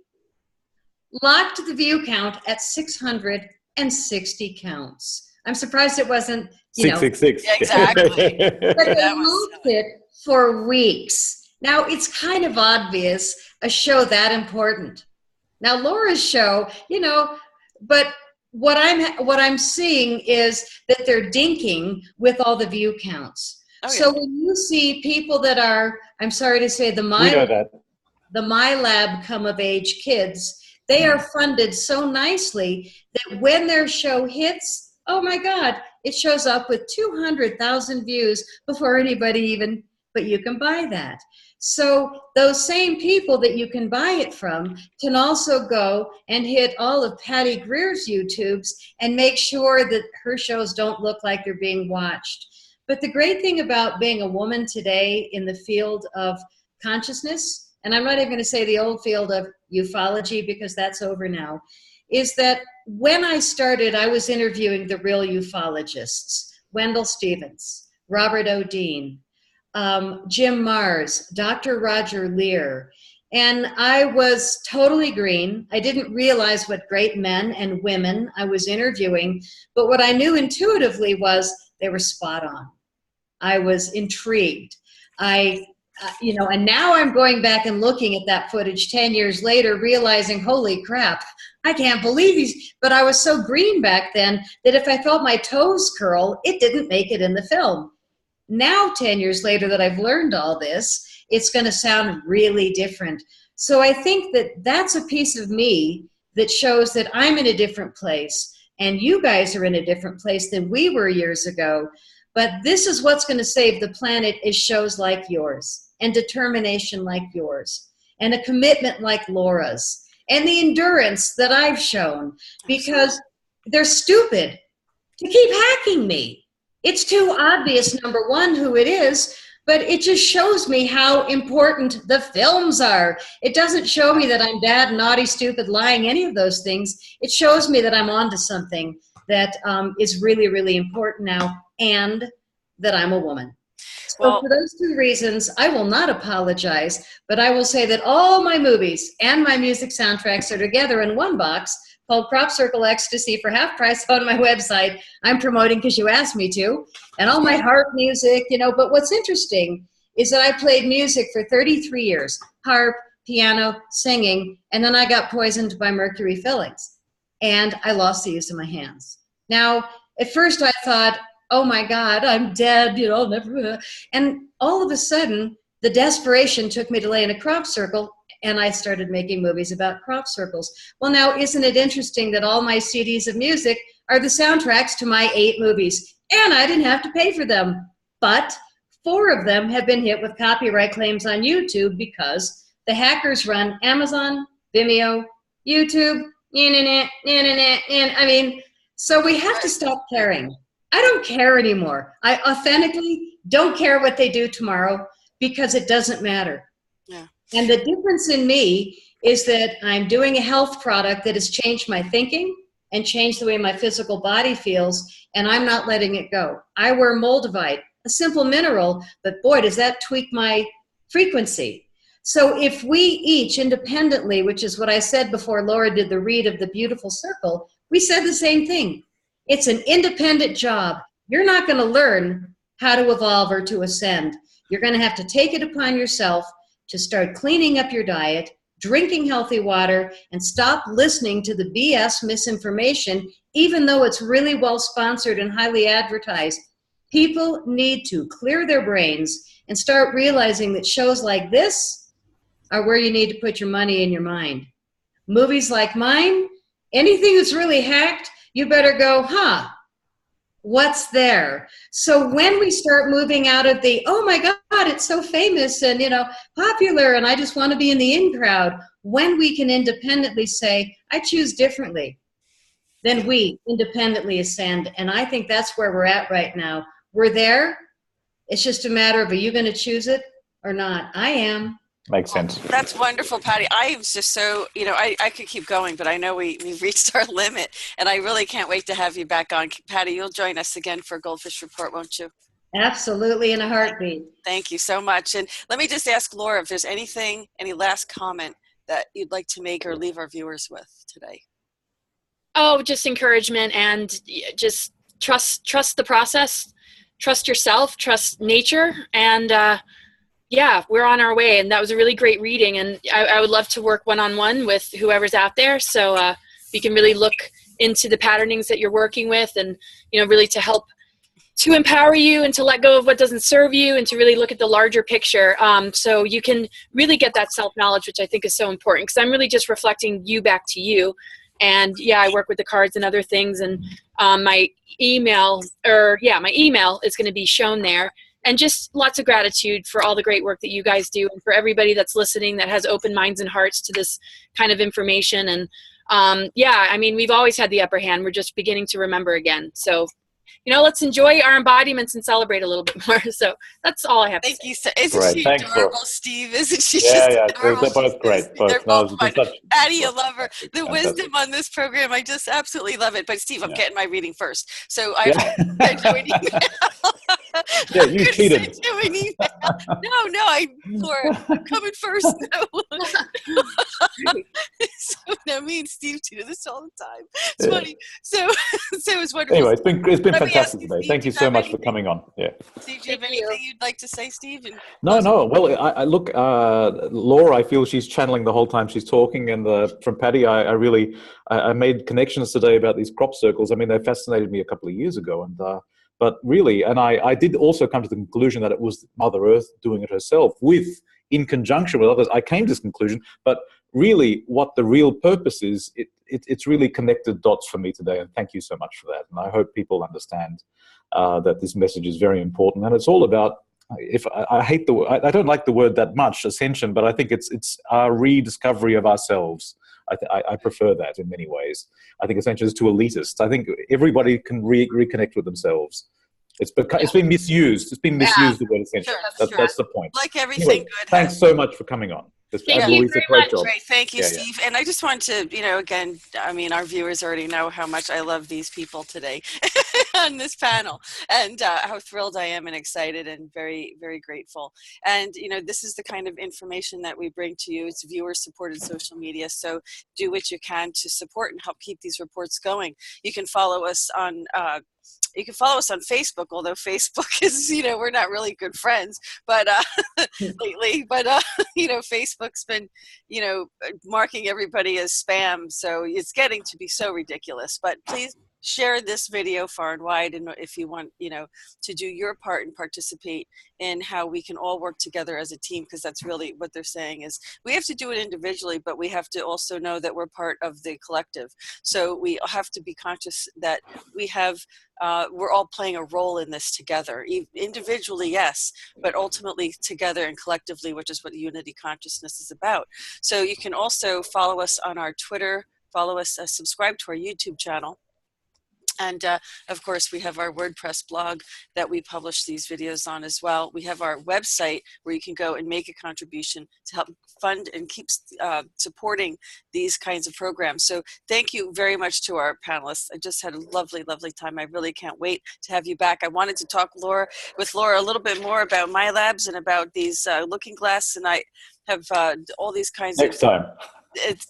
locked the view count at 660 counts. I'm surprised it wasn't, 666. Yeah, exactly. But they moved it for weeks. Now, it's kind of obvious, a show that important. Now, Laura's show, but what I'm seeing is that they're dinking with all the view counts. Oh, yeah. So when you see people that are, I'm sorry to say, the MyLab come of age kids, they are funded so nicely that when their show hits, oh my God, it shows up with 200,000 views before anybody but you can buy that. So those same people that you can buy it from can also go and hit all of Patty Greer's YouTubes and make sure that her shows don't look like they're being watched. But the great thing about being a woman today in the field of consciousness, and I'm not even going to say the old field of ufology because that's over now, is that when I started, I was interviewing the real ufologists, Wendell Stevens, Robert O'Dean, Jim Mars, Dr. Roger Lear, and I was totally green. I didn't realize what great men and women I was interviewing, but what I knew intuitively was they were spot on. I was intrigued. And now I'm going back and looking at that footage 10 years later, realizing, holy crap, I can't believe these. But I was so green back then that if I felt my toes curl, it didn't make it in the film. Now, 10 years later that I've learned all this, it's going to sound really different. So I think that that's a piece of me that shows that I'm in a different place, and you guys are in a different place than we were years ago. But this is what's going to save the planet, is shows like yours, and determination like yours, and a commitment like Laura's, and the endurance that I've shown, because they're stupid to keep hacking me. It's too obvious, number one, who it is, but it just shows me how important the films are. It doesn't show me that I'm bad, naughty, stupid, lying, any of those things. It shows me that I'm onto something that is really, really important now, and that I'm a woman. So for those two reasons, I will not apologize, but I will say that all my movies and my music soundtracks are together in one box called Crop Circle Ecstasy for half price on my website. I'm promoting because you asked me to. And all my harp music, but what's interesting is that I played music for 33 years, harp, piano, singing, and then I got poisoned by mercury fillings, and I lost the use of my hands. Now, at first I thought, oh my God, I'm dead, I'll never. And all of a sudden, the desperation took me to lay in a crop circle, and I started making movies about crop circles. Well, now, isn't it interesting that all my CDs of music are the soundtracks to my 8 movies, and I didn't have to pay for them. But 4 of them have been hit with copyright claims on YouTube because the hackers run Amazon, Vimeo, YouTube, so we have to stop caring. I don't care anymore. I authentically don't care what they do tomorrow, because it doesn't matter. Yeah. And the difference in me is that I'm doing a health product that has changed my thinking and changed the way my physical body feels, and I'm not letting it go. I wear Moldavite, a simple mineral, but boy, does that tweak my frequency. So if we each independently, which is what I said before Laura did the read of the beautiful circle, we said the same thing. It's an independent job. You're not going to learn how to evolve or to ascend. You're going to have to take it upon yourself to start cleaning up your diet, drinking healthy water, and stop listening to the BS misinformation, even though it's really well sponsored and highly advertised. People need to clear their brains and start realizing that shows like this are where you need to put your money and your mind. Movies like mine, anything that's really hacked, you better go, what's there? So when we start moving out of the, oh my God, it's so famous and, popular, and I just want to be in the in crowd, when we can independently say, I choose differently, then we independently ascend. And I think that's where we're at right now. We're there. It's just a matter of, are you going to choose it or not? I am. Makes sense. That's wonderful, Patty. I was just so, I could keep going, but I know we've reached our limit, and I really can't wait to have you back on. Patty, you'll join us again for GoldFish Report, won't you? Absolutely, in a heartbeat. Thank you so much. And let me just ask Laura if there's any last comment that you'd like to make or leave our viewers with today. Oh, just encouragement, and just trust the process, trust yourself, trust nature, and yeah, we're on our way. And that was a really great reading. And I would love to work one-on-one with whoever's out there. So we can really look into the patternings that you're working with, and, really to help to empower you and to let go of what doesn't serve you, and to really look at the larger picture. So you can really get that self-knowledge, which I think is so important, because I'm really just reflecting you back to you. And yeah, I work with the cards and other things, and my email is going to be shown there. And just lots of gratitude for all the great work that you guys do, and for everybody that's listening that has open minds and hearts to this kind of information. And we've always had the upper hand. We're just beginning to remember again. So, let's enjoy our embodiments and celebrate a little bit more. So that's all I have to say. Thank you. Isn't she adorable, Steve? Isn't she adorable? They're both great. They're both fun. Patty, you love her. The fantastic. wisdom on this program, I just absolutely love it. But Steve, I'm getting my reading first. So Yeah, you cheated. Laura, I'm coming first. So me and Steve do this all the time. It's funny. So it's wonderful. Anyway, it's been let me ask fantastic you, today. Steve, Thank do you you so have much for anything? coming on. Yeah. Steve, do you have Thank you. anything you'd like to say, Steve? No, no. Well, I look, Laura, I feel she's channeling the whole time she's talking. And from Patty, I really, I made connections today about these crop circles. I mean, they fascinated me a couple of years ago. And but really, and I did also come to the conclusion that it was Mother Earth doing it herself in conjunction with others. I came to this conclusion, but really what the real purpose is, it's really connected dots for me today. And thank you so much for that. And I hope people understand that this message is very important. And it's all about, if I hate I don't like the word that much, ascension, but I think it's our rediscovery of ourselves. I prefer that in many ways. I think ascension is too elitist. I think everybody can reconnect with themselves. It's been misused. It's been misused, the word ascension. Sure, That's the point. like everything Anyway, good thanks has. so much for coming on. Thank And you Louisa, very great much. job. Great, thank you, Yeah, Steve. And I just want to, again, I mean, our viewers already know how much I love these people today on this panel, and how thrilled I am and excited and very, very grateful. And, this is the kind of information that we bring to you. It's viewer-supported social media, so do what you can to support and help keep these reports going. You can follow us on Facebook, although Facebook is, we're not really good friends, but lately, but Facebook's been, marking everybody as spam, so it's getting to be so ridiculous. But please share this video far and wide, and if you want, to do your part and participate in how we can all work together as a team, because that's really what they're saying is we have to do it individually, but we have to also know that we're part of the collective. So we have to be conscious that we're all playing a role in this together. Individually, yes, but ultimately together and collectively, which is what unity consciousness is about. So you can also follow us on our Twitter, subscribe to our YouTube channel. And of course, we have our WordPress blog that we publish these videos on as well. We have our website where you can go and make a contribution to help fund and keep supporting these kinds of programs. So thank you very much to our panelists. I just had a lovely, lovely time. I really can't wait to have you back. I wanted to talk with Laura a little bit more about my labs and about these looking glass, and I have all these kinds Next time.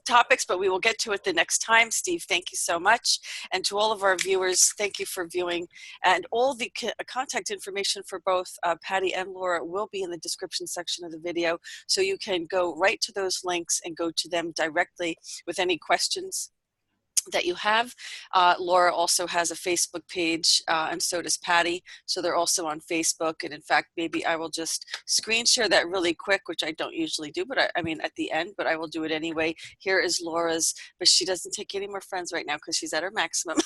topics, but we will get to it the next time. Steve, thank you so much. And to all of our viewers, thank you for viewing. And all the contact information for both Patty and Laura will be in the description section of the video. So you can go right to those links and go to them directly with any questions that you have. Laura also has a Facebook page, and so does Patty. So they're also on Facebook. And in fact, maybe I will just screen share that really quick, which I don't usually do, but I mean at the end, but I will do it anyway. Here is Laura's, but she doesn't take any more friends right now because she's at her maximum.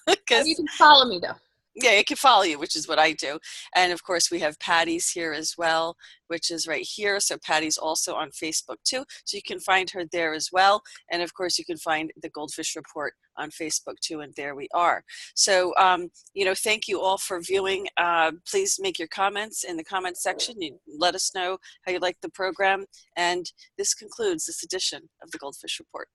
You can follow me though. Yeah, it can follow you, which is what I do. And of course, we have Patty's here as well, which is right here. So Patty's also on Facebook too. So you can find her there as well. And of course, you can find the GoldFish Report on Facebook too. And there we are. So, thank you all for viewing. Please make your comments in the comments section. You let us know how you like the program. And this concludes this edition of the GoldFish Report.